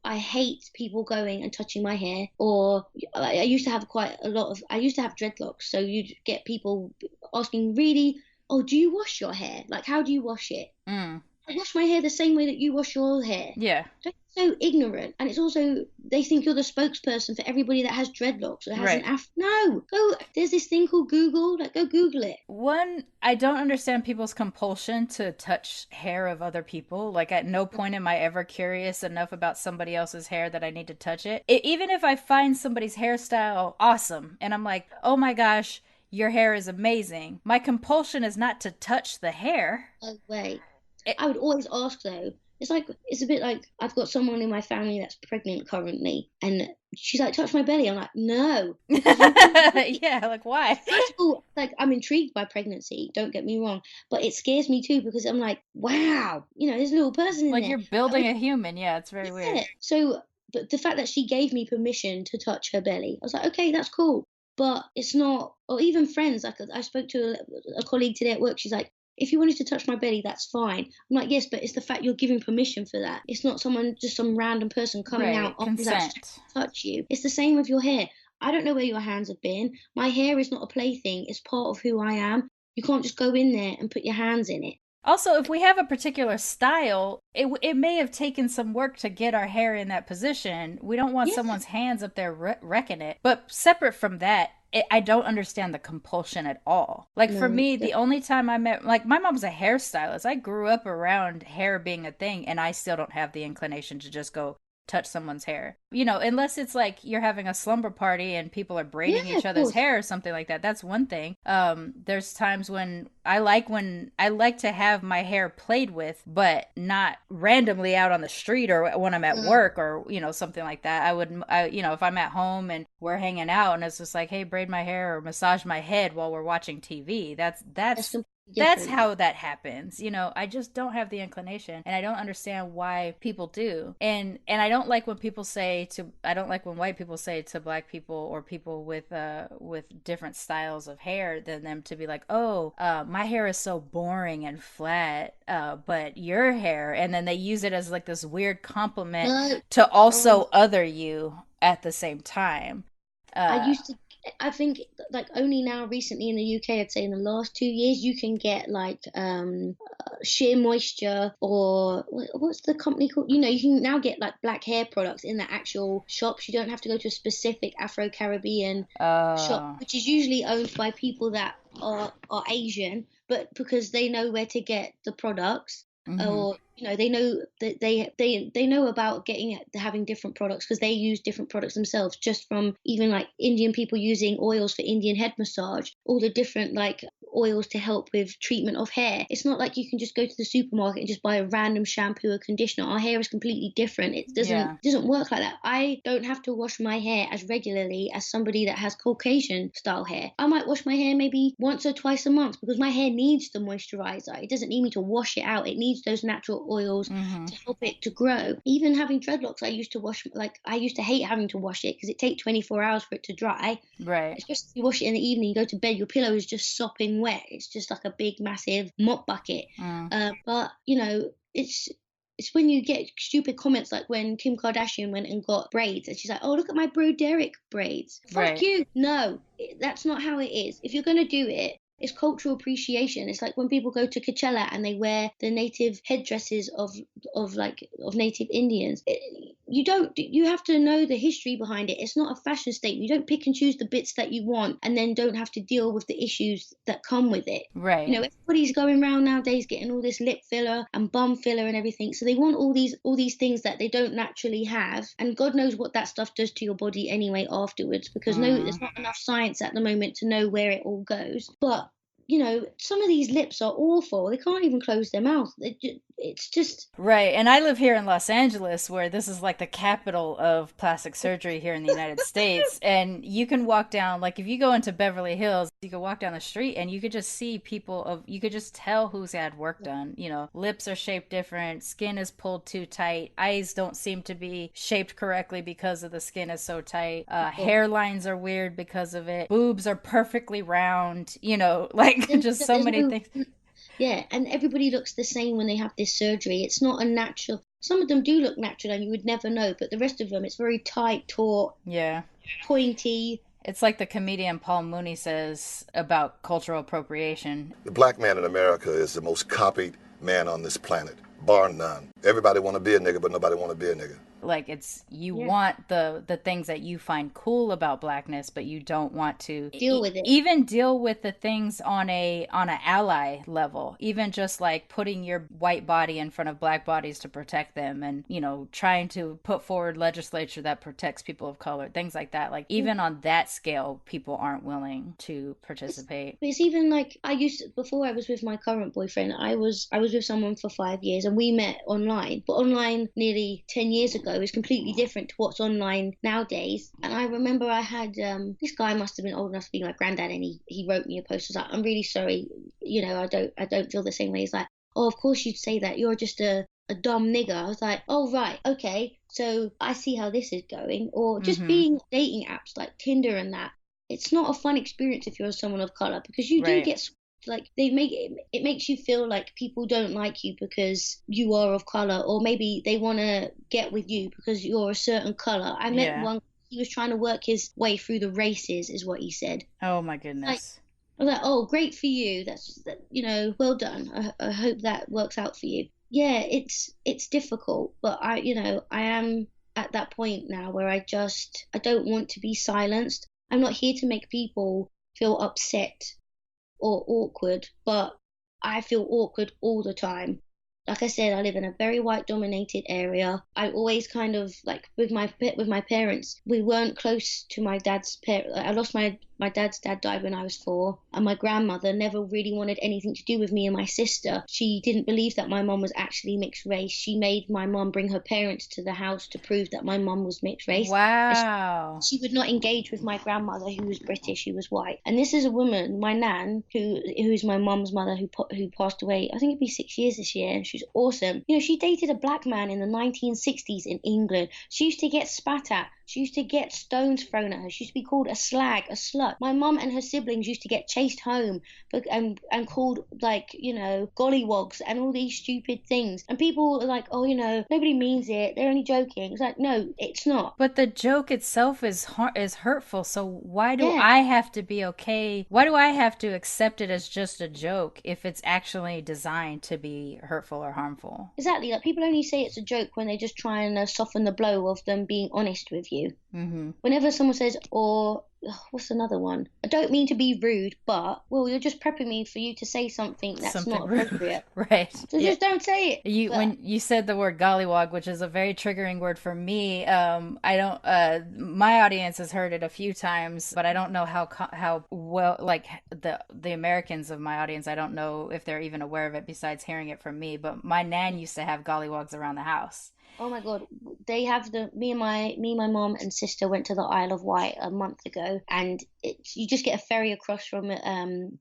I hate people going and touching my hair. Or I used to have dreadlocks, so you'd get people asking, really, oh, do you wash your hair? Like, how do you wash it? I wash my hair the same way that you wash your hair. Yeah. Don't be so ignorant. And it's also, they think you're the spokesperson for everybody that has dreadlocks or has an afro. No, there's this thing called Google. Like, go Google it. One, I don't understand people's compulsion to touch hair of other people. Like, at no point am I ever curious enough about somebody else's hair that I need to touch it. Even if I find somebody's hairstyle awesome and I'm like, oh my gosh, your hair is amazing, my compulsion is not to touch the hair. Oh, wait. I would always ask though. It's a bit like I've got someone in my family that's pregnant currently, and she's like, touch my belly. I'm like, no. Yeah, like why? First of all, like, I'm intrigued by pregnancy, don't get me wrong, but it scares me too, because I'm like, wow, there's a little person in there. Like, you're building a human. Yeah, it's very weird. So, but the fact that she gave me permission to touch her belly, I was like, okay, that's cool. But it's not, or even friends, like I spoke to a colleague today at work, she's like, if you wanted to touch my belly, that's fine. I'm like, yes, but it's the fact you're giving permission for that. It's not just some random person coming out on that to touch you. It's the same with your hair. I don't know where your hands have been. My hair is not a plaything. It's part of who I am. You can't just go in there and put your hands in it. Also, if we have a particular style, it may have taken some work to get our hair in that position. We don't want someone's hands up there wrecking it. But separate from that, I don't understand the compulsion at all. Like, for me, the only time I met, like, my mom's a hairstylist. I grew up around hair being a thing, and I still don't have the inclination to just go touch someone's hair, unless it's like you're having a slumber party and people are braiding each other's hair or something like that. That's one thing. There's times when I like to have my hair played with, but not randomly out on the street or when I'm at work or something like that. If I'm at home and we're hanging out and it's just like, hey, braid my hair or massage my head while we're watching TV, that's that's different. how that happens. I just don't have the inclination, and I don't understand why people do. And I don't like when I don't like when white people say to black people or people with different styles of hair than them to be like, oh, my hair is so boring and flat, but your hair, and then they use it as like this weird compliment No, to also other you at the same time. I used to. I think like only now recently in the UK, I'd say in the last 2 years, you can get like sheer moisture, or what's the company called? You can now get like black hair products in the actual shops. You don't have to go to a specific Afro-Caribbean shop, which is usually owned by people that are Asian, but because they know where to get the products. Or they know that they know about having different products because they use different products themselves, just from even like Indian people using oils for Indian head massage, all the different like oils to help with treatment of hair. It's not like you can just go to the supermarket and just buy a random shampoo or conditioner. Our hair is completely different. It doesn't work like that. I don't have to wash my hair as regularly as somebody that has Caucasian style hair. I might wash my hair maybe once or twice a month because my hair needs the moisturizer. It doesn't need me to wash it out. It needs those natural oils to help it to grow. Even having dreadlocks, I used to hate having to wash it because it takes 24 hours for it to dry. Right. Especially if you wash it in the evening, you go to bed, your pillow is just sopping wet. It's just like a big, massive mop bucket. But it's when you get stupid comments like when Kim Kardashian went and got braids and she's like, oh, look at my bro Derek braids. Fuck you. No, that's not how it is. If you're going to do it, it's cultural appreciation. It's like when people go to Coachella and they wear the native headdresses of native Indians. You have to know the history behind it. It's not a fashion statement. You don't pick and choose the bits that you want and then don't have to deal with the issues that come with it. Right. Everybody's going around nowadays getting all this lip filler and bum filler and everything. So they want all these things that they don't naturally have. And God knows what that stuff does to your body anyway afterwards, because there's not enough science at the moment to know where it all goes. But some of these lips are awful. They can't even close their mouth. It's just... Right. And I live here in Los Angeles, where this is like the capital of plastic surgery here in the United States. And you can walk down, like if you go into Beverly Hills, you can walk down the street and you could just see you could just tell who's had work done. Lips are shaped different, skin is pulled too tight, eyes don't seem to be shaped correctly because of the skin is so tight, hairlines are weird because of it, boobs are perfectly round, just so many things. Yeah, and everybody looks the same when they have this surgery. It's not a natural... Some of them do look natural and you would never know, but the rest of them, it's very tight, taut, pointy. It's like the comedian Paul Mooney says about cultural appropriation. The black man in America is the most copied man on this planet, bar none. Everybody want to be a nigga, but nobody want to be a nigga. Like want the things that you find cool about blackness, but you don't want to deal with it. Even deal with the things on an ally level. Even just like putting your white body in front of black bodies to protect them, and trying to put forward legislature that protects people of color, things like that. Like even on that scale, people aren't willing to participate. It's even like before I was with my current boyfriend, I was with someone for 5 years and we met online. But online nearly 10 years ago is completely different to what's online nowadays. And I remember I had this guy must have been old enough to be my granddad, and he wrote me a post. He was like, I'm really sorry, I don't feel the same way. He's like, oh, of course you'd say that, you're just a dumb nigger. I was like, oh right, okay, so I see how this is going. Or just being dating apps like Tinder and that, it's not a fun experience if you're someone of color, because you do get like it makes you feel like people don't like you because you are of color, or maybe they want to get with you because you're a certain color. I met one, he was trying to work his way through the races is what he said. Oh my goodness. I was like, oh, great for you, that's well done. I hope that works out for you. Yeah, it's difficult, but I am at that point now where I don't want to be silenced. I'm not here to make people feel upset or awkward, but I feel awkward all the time. like I said, I live in a very white dominated area. I always kind of like with my parents, we weren't close to my dad's parents. I lost my dad's dad died when I was 4, and my grandmother never really wanted anything to do with me and my sister. She didn't believe that my mom was actually mixed race. She made my mom bring her parents to the house to prove that my mom was mixed race. Wow. She would not engage with my grandmother, who was British, who was white. And this is a woman, my nan, who's my mom's mother, who passed away, I think it'd be 6 years this year, and she's awesome. You know, she dated a black man in the 1960s in England. She used to get spat at. She used to get stones thrown at her. She used to be called a slag, a slut. My mum and her siblings used to get chased home and called, like, you know, gollywogs and all these stupid things. And people are like, oh, you know, nobody means it. They're only joking. It's like, no, it's not. But the joke itself is hurtful. So why do I have to be okay? Why do I have to accept it as just a joke if it's actually designed to be hurtful or harmful? Exactly. Like, people only say it's a joke when they just try and soften the blow of them being honest with you. Mm-hmm. Whenever someone says, or what's another one? I don't mean to be rude, but, well, you're just prepping me for you to say something that's not appropriate. Right. So just don't say it. When you said the word gollywog, which is a very triggering word for me, I don't, my audience has heard it a few times, but I don't know how well, like the Americans of my audience, I don't know if they're even aware of it besides hearing it from me, but my nan used to have gollywogs around the house. Oh my God, they have me and my mom and sister went to the Isle of Wight a month ago, and you just get a ferry across from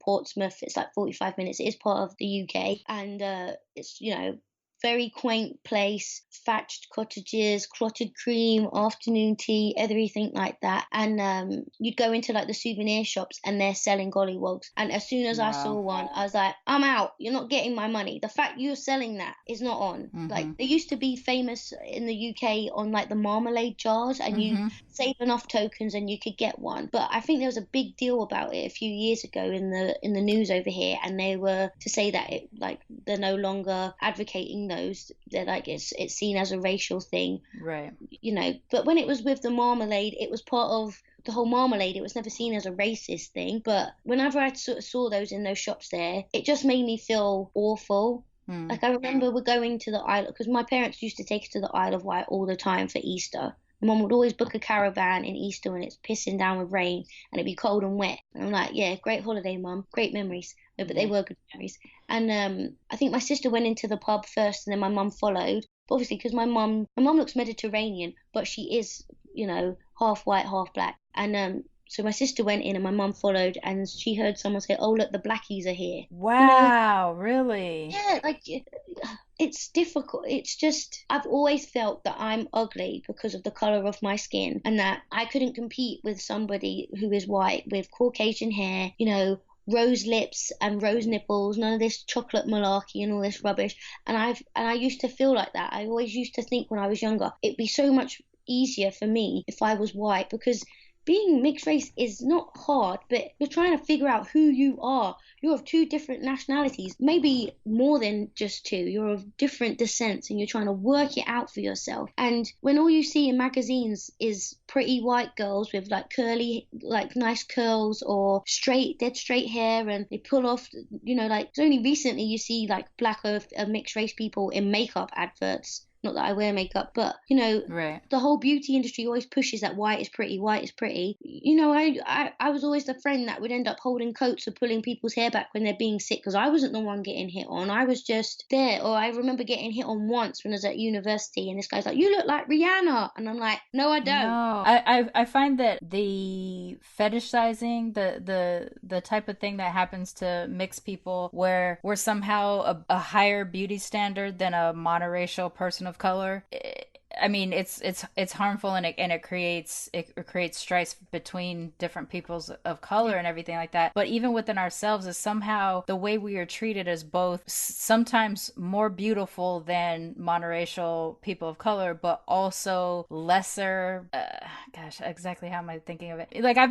Portsmouth. It's like 45 minutes. It is part of the UK, and it's, you know, very quaint place, thatched cottages, clotted cream, afternoon tea, everything like that. And you'd go into like the souvenir shops and they're selling gollywogs. And as soon as I saw one, I was like, I'm out. You're not getting my money. The fact you're selling that is not on. Mm-hmm. Like, they used to be famous in the UK on like the marmalade jars, and you save enough tokens and you could get one. But I think there was a big deal about it a few years ago in the news over here, and they were to say that it, like, they're no longer advocating those. They're like, it's seen as a racial thing, right? You know. But when it was with the marmalade, it was part of the whole marmalade. It was never seen as a racist thing. But whenever I saw those in those shops there, it just made me feel awful. Like, I remember we're going to the Isle, because my parents used to take us to the Isle of Wight all the time for Easter. Mum would always book a caravan in Easter when it's pissing down with rain and it'd be cold and wet. And I'm like, yeah, great holiday, Mum. Great memories. No, but they were good memories. And I think my sister went into the pub first and then my mum followed. But obviously, because my mum looks Mediterranean, but she is, you know, half white, half black. And so my sister went in and my mum followed, and she heard someone say, oh, look, the blackies are here. Wow, you know? Really? Yeah, like, it's difficult. It's just, I've always felt that I'm ugly because of the colour of my skin, and that I couldn't compete with somebody who is white with Caucasian hair, you know, rose lips and rose nipples, none of this chocolate malarkey and all this rubbish. And I used to feel like that. I always used to think when I was younger, it'd be so much easier for me if I was white, because being mixed race is not hard, but you're trying to figure out who you are. You're of 2 different nationalities, maybe more than just 2. You're of different descents, and you're trying to work it out for yourself. And when all you see in magazines is pretty white girls with like curly, like nice curls, or dead straight hair, and they pull off, you know, like, it's only recently you see like black or mixed race people in makeup adverts. Not that I wear makeup, but, you know, right. The whole beauty industry always pushes that white is pretty, white is pretty. You know, I was always the friend that would end up holding coats or pulling people's hair back when they're being sick, because I wasn't the one getting hit on. I was just there. Or I remember getting hit on once when I was at university, and this guy's like, you look like Rihanna. And I'm like, no, I don't. No. I find that the fetishizing, the type of thing that happens to mixed people, where we're somehow a higher beauty standard than a monoracial person of color, I mean, it's harmful, and it creates strife between different peoples of color and everything like that. But even within ourselves, is somehow the way we are treated as both sometimes more beautiful than monoracial people of color, but also lesser. Gosh, exactly how am I thinking of it? Like, I've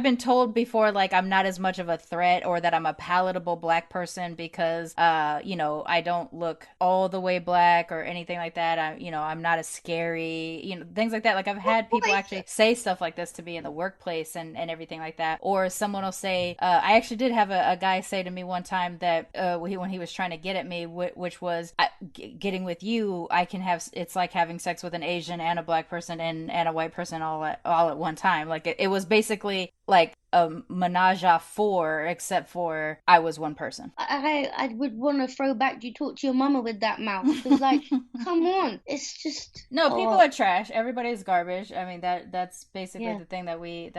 been told before, like, I'm not as much of a threat, or that I'm a palatable black person because you know, I don't look all the way black or anything like that. I'm not of scary, you know, things like that. Like I've had people actually say stuff like this to me in the workplace and everything like that. Or someone will say, I actually did have a guy say to me one time that when he was trying to get at me, which was getting with you, I can have, it's like having sex with an Asian and a black person and a white person all at one time. Like it was basically like a menage a four, except for I was one person. I would want to throw back. You talk to your mama with that mouth, because like, come on, it's just no. People are trash. Everybody's garbage. I mean that's basically the thing that we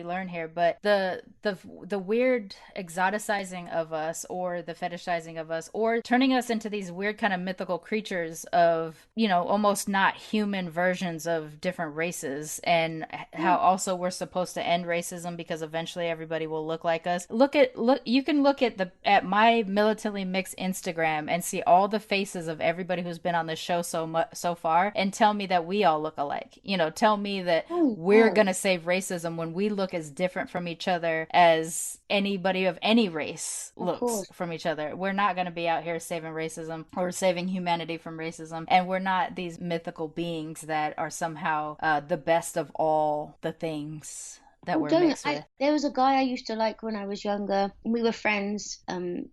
learn here. But the weird exoticizing of us, or the fetishizing of us, or turning us into these weird kind of mythical creatures of, you know, almost not human versions of different races, and how also we're supposed to end racism because eventually everybody will look like us. You can look at my Militantly Mixed Instagram and see all the faces of everybody who's been on the show so far, and tell me that we all look alike. You know, tell me that we're gonna save racism when we look as different from each other as anybody of any race looks from each other. We're not gonna be out here saving racism or saving humanity from racism, and we're not these mythical beings that are somehow the best of all the things that we're mixed with. There was a guy I used to like when I was younger. We were friends, and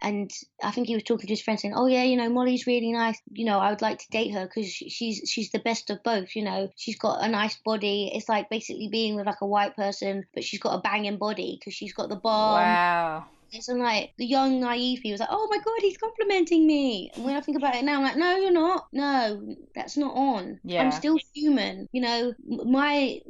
I think he was talking to his friend saying, "Oh yeah, you know, Molly's really nice. You know, I would like to date her because she's the best of both. You know, she's got a nice body. It's like basically being with like a white person, but she's got a banging body because she's got the bomb." Wow. So like the young naive he was like, "Oh my god, he's complimenting me." And when I think about it now, I'm like, "No, you're not. No, that's not on. Yeah. I'm still human. You know, my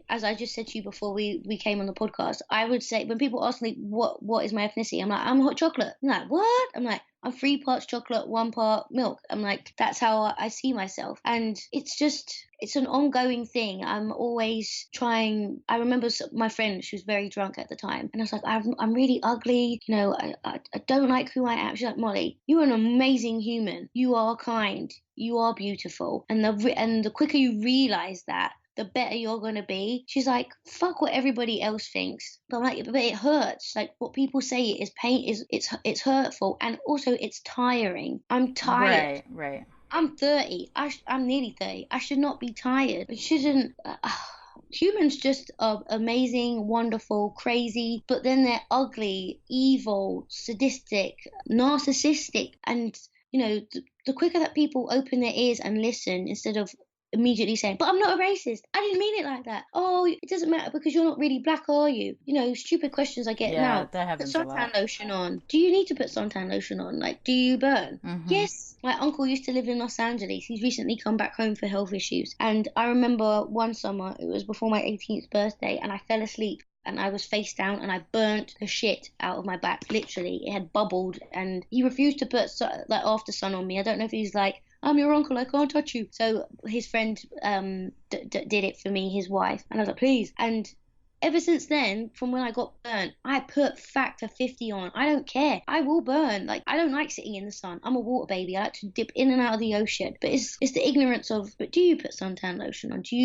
as I just said to you before we came on the podcast, I would say when people ask me what is my ethnicity, I'm like, I'm hot chocolate. I'm like, what? I'm like, I'm 3 parts chocolate, 1 part milk. I'm like, that's how I see myself. And it's an ongoing thing. I'm always trying. I remember my friend, she was very drunk at the time, and I was like, I'm really ugly. You know, I don't like who I am. She's like, Molly, you're an amazing human. You are kind. You are beautiful. And the quicker you realize that, the better you're going to be. She's like, fuck what everybody else thinks. But I'm like, but it hurts. Like, what people say is pain, it's hurtful, and also it's tiring. I'm tired. Right. I'm 30. I'm nearly 30. I should not be tired. I shouldn't. Humans just are amazing, wonderful, crazy, but then they're ugly, evil, sadistic, narcissistic. And, you know, the quicker that people open their ears and listen instead of immediately saying, but I'm not a racist, I didn't mean it like that. Oh, it doesn't matter because you're not really black, are you? You know, stupid questions I get now. That happens put suntan lotion on. Do you need to put suntan lotion on? Like, do you burn? Mm-hmm. Yes. My uncle used to live in Los Angeles. He's recently come back home for health issues. And I remember one summer, it was before my 18th birthday, and I fell asleep. And I was face down and I burnt the shit out of my back. Literally, it had bubbled. And he refused to put like after sun on me. I don't know if he's like, I'm your uncle, I can't touch you. So his friend did it for me, his wife. And I was like, please. And ever since then, from when I got burnt, I put factor 50 on. I don't care. I will burn. Like, I don't like sitting in the sun. I'm a water baby. I like to dip in and out of the ocean. But it's the ignorance of, but do you put suntan lotion on? Do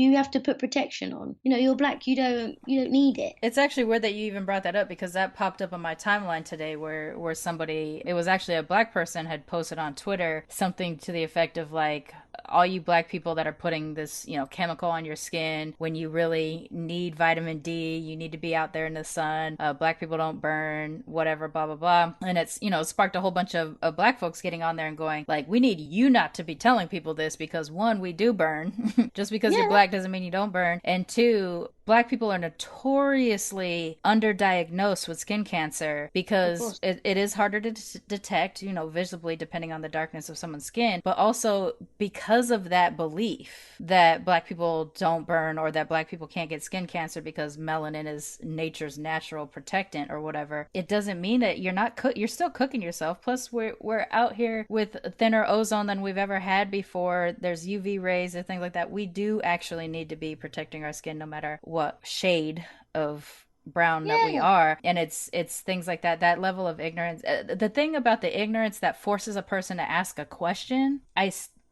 you have to put protection on? You know, you're black, you don't need it. It's actually weird that you even brought that up, because that popped up on my timeline today where somebody, it was actually a black person, had posted on Twitter something to the effect of like, all you black people that are putting this, you know, chemical on your skin when you really need vitamin D, you need to be out there in the sun. Black people don't burn, whatever, blah, blah, blah. And it's, you know, it sparked a whole bunch of black folks getting on there and going like, we need you not to be telling people this because 1, we do burn. Just because you're black doesn't mean you don't burn. And 2, black people are notoriously underdiagnosed with skin cancer because it is harder to detect, you know, visibly depending on the darkness of someone's skin, but also because of that belief that black people don't burn or that black people can't get skin cancer because melanin is nature's natural protectant or whatever. It doesn't mean that you're not you're still cooking yourself. Plus we're out here with thinner ozone than we've ever had before. There's UV rays and things like that. We do actually need to be protecting our skin no matter what shade of brown that we are. And it's things like that level of ignorance. The thing about the ignorance that forces a person to ask a question,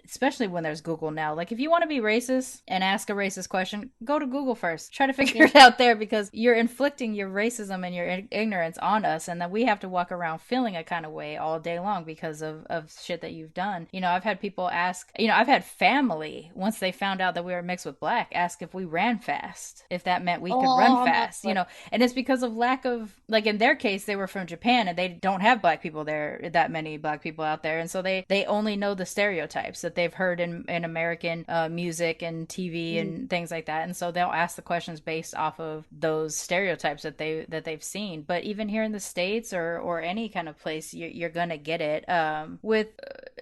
especially when there's Google now. Like if you want to be racist and ask a racist question, go to Google first. Try to figure it out there, because you're inflicting your racism and your ignorance on us, and then we have to walk around feeling a kind of way all day long because of shit that you've done. You know, I've had people ask, you know, I've had family, once they found out that we were mixed with black, ask if we ran fast, if that meant we could run fast, you know. And it's because of lack of, like in their case, they were from Japan and they don't have black people there, that many black people out there, and so they only know the stereotypes that they've heard in American music and TV and things like that, and so they'll ask the questions based off of those stereotypes that they've seen. But even here in the States or any kind of place, you're gonna get it.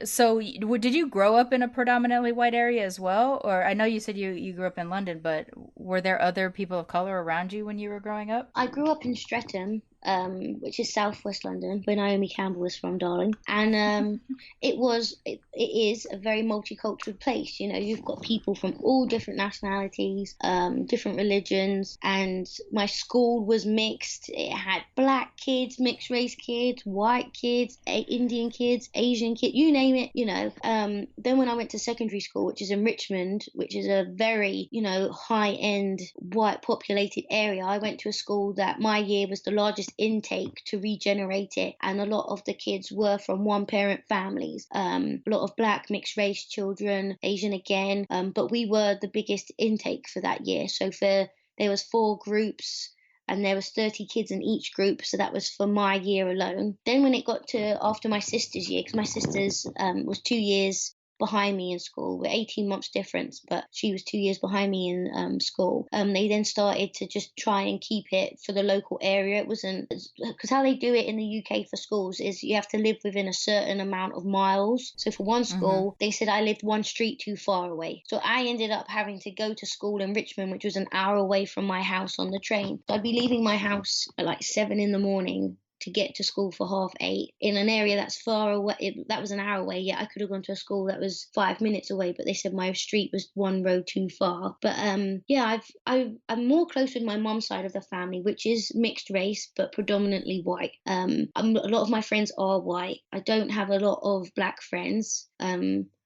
So did you grow up in a predominantly white area as well? Or I know you said you grew up in London, but were there other people of color around you when you were growing up? I grew up in Streatham, which is southwest London, where Naomi Campbell is from, darling. And it is a very multicultural place. You know, you've got people from all different nationalities, different religions, and my school was mixed. It had black kids, mixed race kids, white kids, Indian kids, Asian kids, you name it, you know. Then when I went to secondary school, which is in Richmond, which is a very, you know, high-end, white populated area, I went to a school that my year was the largest intake to regenerate it, and a lot of the kids were from one parent families, a lot of black mixed race children, Asian again, but we were the biggest intake for that year. So there was 4 groups and there was 30 kids in each group, so that was for my year alone. Then when it got to after my sister's year, because my sister's was 2 years behind me in school. We're 18 months difference, but she was 2 years behind me in school. They then started to just try and keep it for the local area. It wasn't, because how they do it in the UK for schools is you have to live within a certain amount of miles. So for one school, they said I lived one street too far away. So I ended up having to go to school in Richmond, which was an hour away from my house on the train. So I'd be leaving my house at like 7 in the morning to get to school for 7:30 in an area that's far away. That was an hour away. Yeah, I could have gone to a school that was 5 minutes away, but they said my street was one road too far. But yeah, I'm more close with my mom's side of the family, which is mixed race but predominantly white. A lot of my friends are white. I don't have a lot of black friends.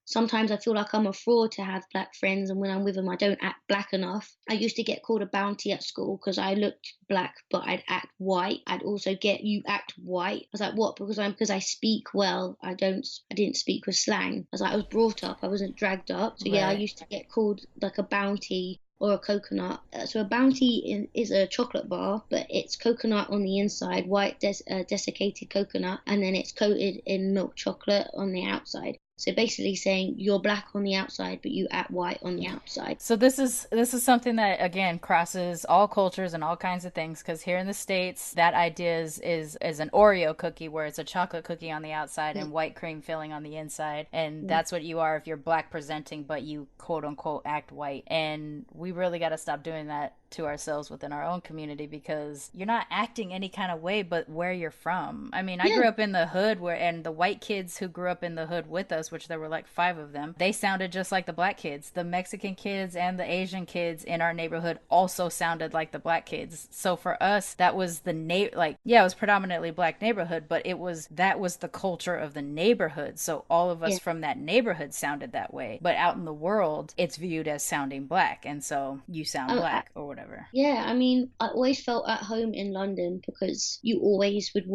Sometimes I feel like I'm a fraud to have black friends, and when I'm with them, I don't act black enough. I used to get called a bounty at school because I looked black, but I'd act white. I'd also get, you act white. I was like, what? Because I speak well. I didn't speak with slang. I was like, I was brought up. I wasn't dragged up. So yeah, I used to get called like a bounty or a coconut. So a bounty is a chocolate bar, but it's coconut on the inside, white desiccated coconut, and then it's coated in milk chocolate on the outside. So basically saying you're black on the outside, but you act white on the outside. So this is something that, again, crosses all cultures and all kinds of things, because here in the States, that idea is an Oreo cookie, where it's a chocolate cookie on the outside and white cream filling on the inside. And that's what you are if you're black presenting, but you quote unquote act white. And we really got to stop doing that to ourselves within our own community, because you're not acting any kind of way but where you're from. I mean, I grew up in the hood, and the white kids who grew up in the hood with us, which there were like 5 of them, they sounded just like the black kids. The Mexican kids and the Asian kids in our neighborhood also sounded like the black kids. So for us, that was it was predominantly black neighborhood, but that was the culture of the neighborhood. So all of us from that neighborhood sounded that way. But out in the world, it's viewed as sounding black, and so you sound black or whatever. Yeah, I mean, I always felt at home in London because you always would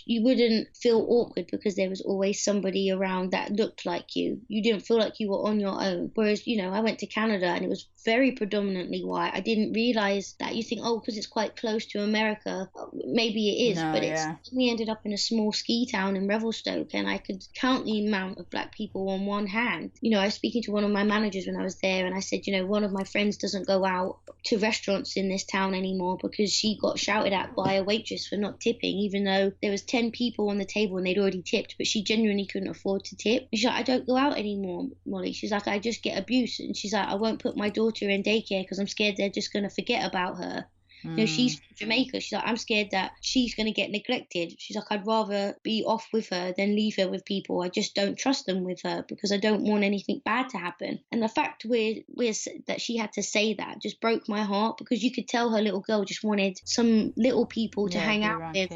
you wouldn't feel awkward because there was always somebody around that looked like you. You didn't feel like you were on your own. Whereas, you know, I went to Canada and it was very predominantly white. I didn't realize that. You think, oh, because it's quite close to America, maybe it is, we ended up in a small ski town in Revelstoke, and I could count the amount of black people on one hand. You know, I was speaking to one of my managers when I was there, and I said, you know, one of my friends doesn't go out to restaurants in this town anymore because she got shouted at by a waitress for not tipping, even though there was 10 people on the table and they'd already tipped, but she genuinely couldn't afford to tip. And she's like, I don't go out anymore, Molly. She's like, I just get abuse. And she's like, I won't put my daughter in daycare because I'm scared they're just going to forget about her. You know, she's from Jamaica. She's like, I'm scared that she's going to get neglected. She's like, I'd rather be off with her than leave her with people. I just don't trust them with her because I don't want anything bad to happen. And the fact that she had to say that just broke my heart, because you could tell her little girl just wanted some little people to hang out with.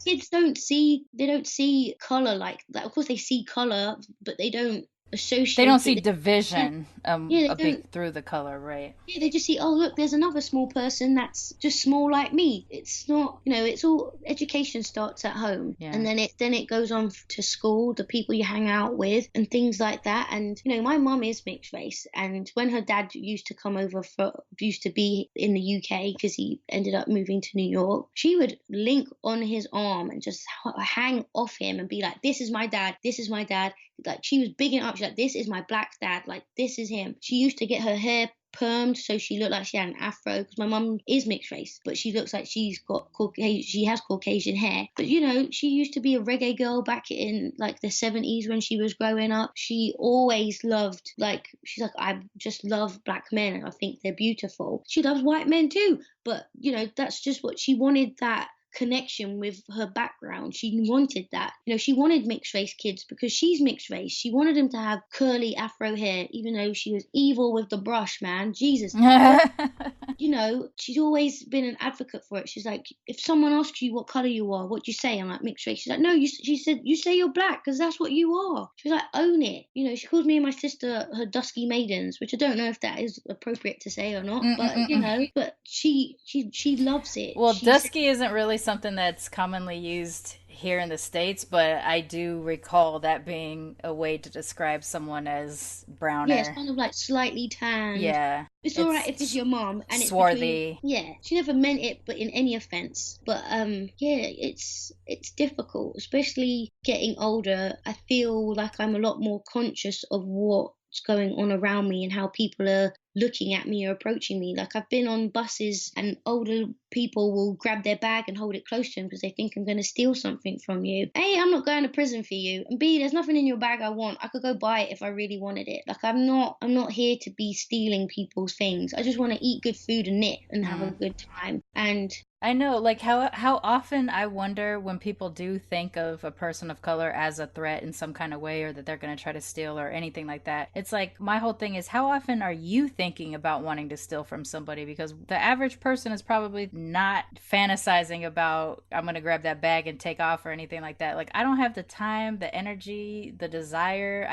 Kids don't see colour like that. Of course they see colour, but they don't associate. They don't see division yeah, through the color, right? Yeah, they just see, oh, look, there's another small person that's just small like me. It's not, it's all, education starts at home. Yeah. And then it goes on to school, the people you hang out with and things like that. And, my mum is mixed race. And when her dad used to be in the UK because he ended up moving to New York, she would link on his arm and just hang off him and be like, this is my dad. This is my dad. Like, she was bigging up. She's like, this is my black dad. Like, this is him. She used to get her hair permed so she looked like she had an afro, because my mum is mixed race, but she looks like she has Caucasian hair. But she used to be a reggae girl back in like the 70s when she was growing up. She always loved, she's like, I just love black men and I think they're beautiful. She loves white men too, but that's just what she wanted, that connection with her background. She wanted that. She wanted mixed race kids because she's mixed race. She wanted them to have curly afro hair, even though she was evil with the brush, man. Jesus. She's always been an advocate for it. She's like, if someone asks you what color you are, what do you say? I'm like, mixed race. She's like, no, she said, you say you're black because that's what you are. She's like, own it. She calls me and my sister her dusky maidens, which I don't know if that is appropriate to say or not, but but she loves it. Well, dusky isn't really something that's commonly used here in the States, but I do recall that being a way to describe someone as browner. Yeah, it's kind of like slightly tanned. Yeah. It's all right if it's your mom and it's swarthy. She never meant it, but in any offense. But it's difficult, especially getting older. I feel like I'm a lot more conscious of what's going on around me and how people are looking at me or approaching me. Like, I've been on buses and older people will grab their bag and hold it close to them because they think I'm going to steal something from you. A, I'm not going to prison for you, and B, there's nothing in your bag I want. I could go buy it if I really wanted it. Like, I'm not here to be stealing people's things. I just want to eat good food and knit and have a good time. And I know, like, how often I wonder when people do think of a person of color as a threat in some kind of way, or that they're going to try to steal or anything like that. It's like, my whole thing is, how often are you thinking about wanting to steal from somebody? Because the average person is probably not fantasizing about, I'm going to grab that bag and take off or anything like that. Like, I don't have the time, the energy, the desire.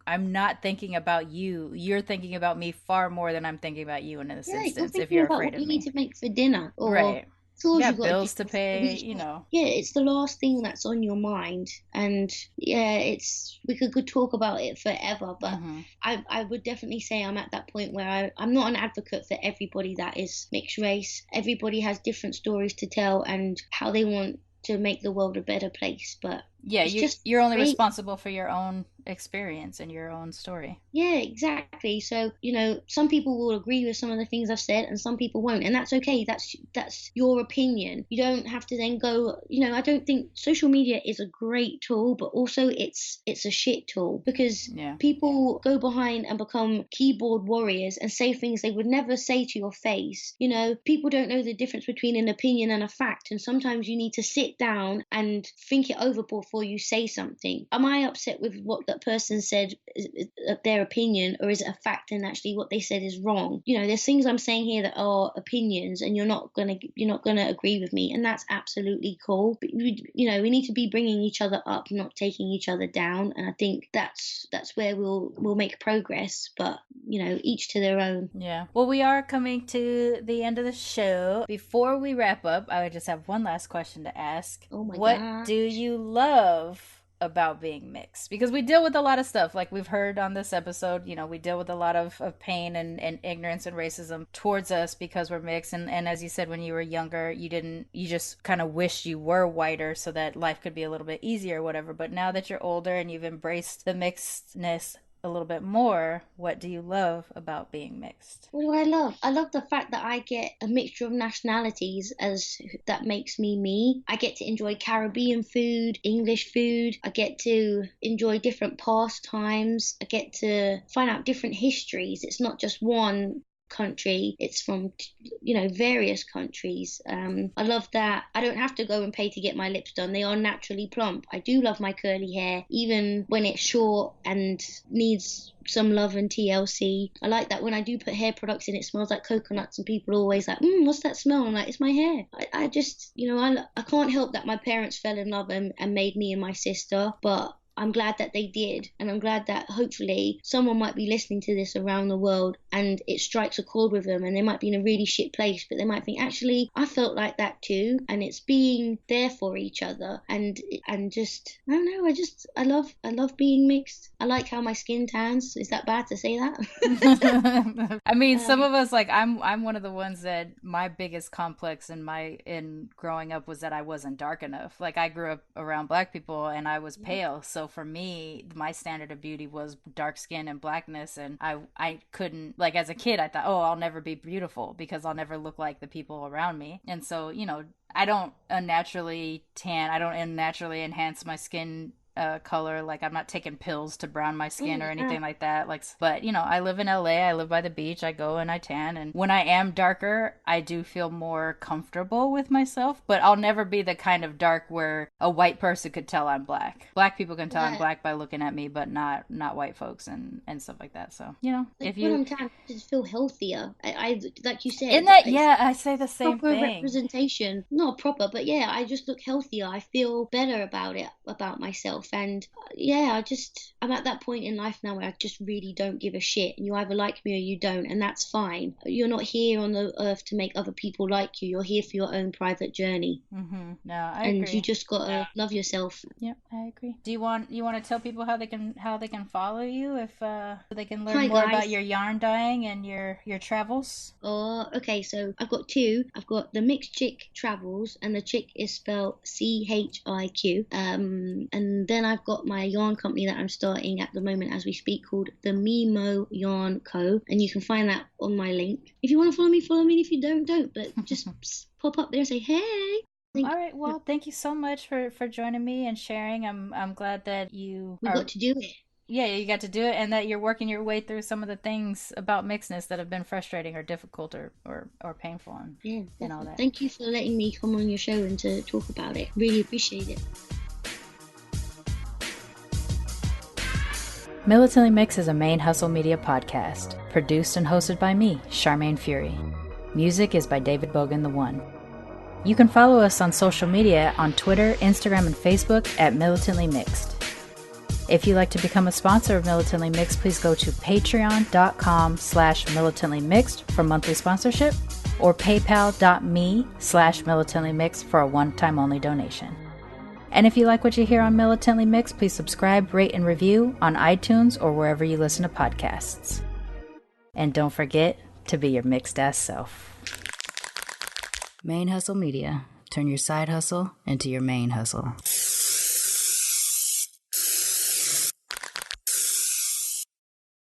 I'm not thinking about you. You're thinking about me far more than I'm thinking about you in this instance. If you're afraid of me, you need to make for dinner, or right. You got bills to pay, Yeah, it's the last thing that's on your mind. And we could talk about it forever, but I would definitely say I'm at that point where I'm not an advocate for everybody that is mixed race. Everybody has different stories to tell and how they want to make the world a better place. But yeah, you're only responsible for your own experience and your own story. Yeah, exactly. So, some people will agree with some of the things I've said and some people won't, and that's okay. That's your opinion. You don't have to then go, I don't think social media is a great tool, but also it's a shit tool, because people go behind and become keyboard warriors and say things they would never say to your face. People don't know the difference between an opinion and a fact, and sometimes you need to sit down and think it over before you say something. Am I upset with what that person said, their opinion, or is it a fact and actually what they said is wrong? There's things I'm saying here that are opinions and you're not gonna agree with me, and that's absolutely cool. But we need to be bringing each other up, not taking each other down, and I think that's where we'll make progress. But each to their own. Yeah. Well, we are coming to the end of the show. Before we wrap up, I would just have one last question to ask. Oh my What gosh. do you love about being mixed? Because we deal with a lot of stuff, like we've heard on this episode. We deal with a lot of pain and ignorance and racism towards us because we're mixed, and as you said, when you were younger, you just kind of wished you were whiter so that life could be a little bit easier or whatever. But now that you're older and you've embraced the mixedness a little bit more, what do you love about being mixed? What do I love? I love the fact that I get a mixture of nationalities, as that makes me me. I get to enjoy Caribbean food, English food. I get to enjoy different pastimes. I get to find out different histories. It's not just one country, it's from various countries. I love that I don't have to go and pay to get my lips done. They are naturally plump. I do love my curly hair, even when it's short and needs some love and TLC. I like that when I do put hair products in, it smells like coconuts, and people are always like, what's that smell? I'm like, it's my hair. I just I can't help that my parents fell in love and made me and my sister, but I'm glad that they did. And I'm glad that hopefully someone might be listening to this around the world and it strikes a chord with them, and they might be in a really shit place, but they might think, actually, I felt like that too. And it's being there for each other. And just, I don't know, I love being mixed. I like how my skin tans. Is that bad to say that? I mean, some of us, like, I'm one of the ones that my biggest complex in growing up was that I wasn't dark enough. Like, I grew up around black people and I was pale, so for me my standard of beauty was dark skin and blackness, and I couldn't, like, as a kid I thought, oh, I'll never be beautiful because I'll never look like the people around me. And so, you know, I don't unnaturally tan, I don't unnaturally enhance my skin color. Like, I'm not taking pills to brown my skin or anything like that. Like, but you know, I live in LA, I live by the beach, I go and I tan, and when I am darker I do feel more comfortable with myself, but I'll never be the kind of dark where a white person could tell I'm black. Black people can tell I'm black by looking at me, but not white folks and stuff like that. So, you know, like, if you, when I'm tan, I just feel healthier. I like you said, in that, yeah, I say the same proper thing. representation, not proper, but yeah, I just look healthier. I feel better about myself. And yeah, I'm at that point in life now where I just really don't give a shit, and you either like me or you don't, and that's fine. You're not here on the earth to make other people like you. You're here for your own private journey. No, I and agree. you just gotta love yourself. Yep, I agree. Do you want to tell people how they can follow you, if so they can learn Hi, more guys. about your yarn dyeing and your travels? Oh, okay, so I've got two. I've got the Mixed Chiq Travels, and the Chiq is spelled CHIQ. And then I've got my yarn company that I'm starting at the moment as we speak, called the Mimo Yarn Co. And you can find that on my link. If you want to follow me, follow me. If you don't. But just pop up there and say, hey. All right, well, thank you so much for joining me and sharing. I'm glad that we got to do it. Yeah, you got to do it, and that you're working your way through some of the things about mixedness that have been frustrating or difficult or painful and all that. Thank you for letting me come on your show and to talk about it. Really appreciate it. Militantly Mixed is a ManeHustle media podcast, produced and hosted by me, Charmaine Fury. Music is by David Bogan the One. You can follow us on social media on Twitter, Instagram, and Facebook at Militantly Mixed. If you'd like to become a sponsor of Militantly Mixed, please go to patreon.com/militantlymixed for monthly sponsorship, or paypal.me/militantlymixed for a one-time only donation. And if you like what you hear on Militantly Mixed, please subscribe, rate, and review on iTunes or wherever you listen to podcasts. And don't forget to be your mixed-ass self. ManeHustle Media. Turn your side hustle into your main hustle.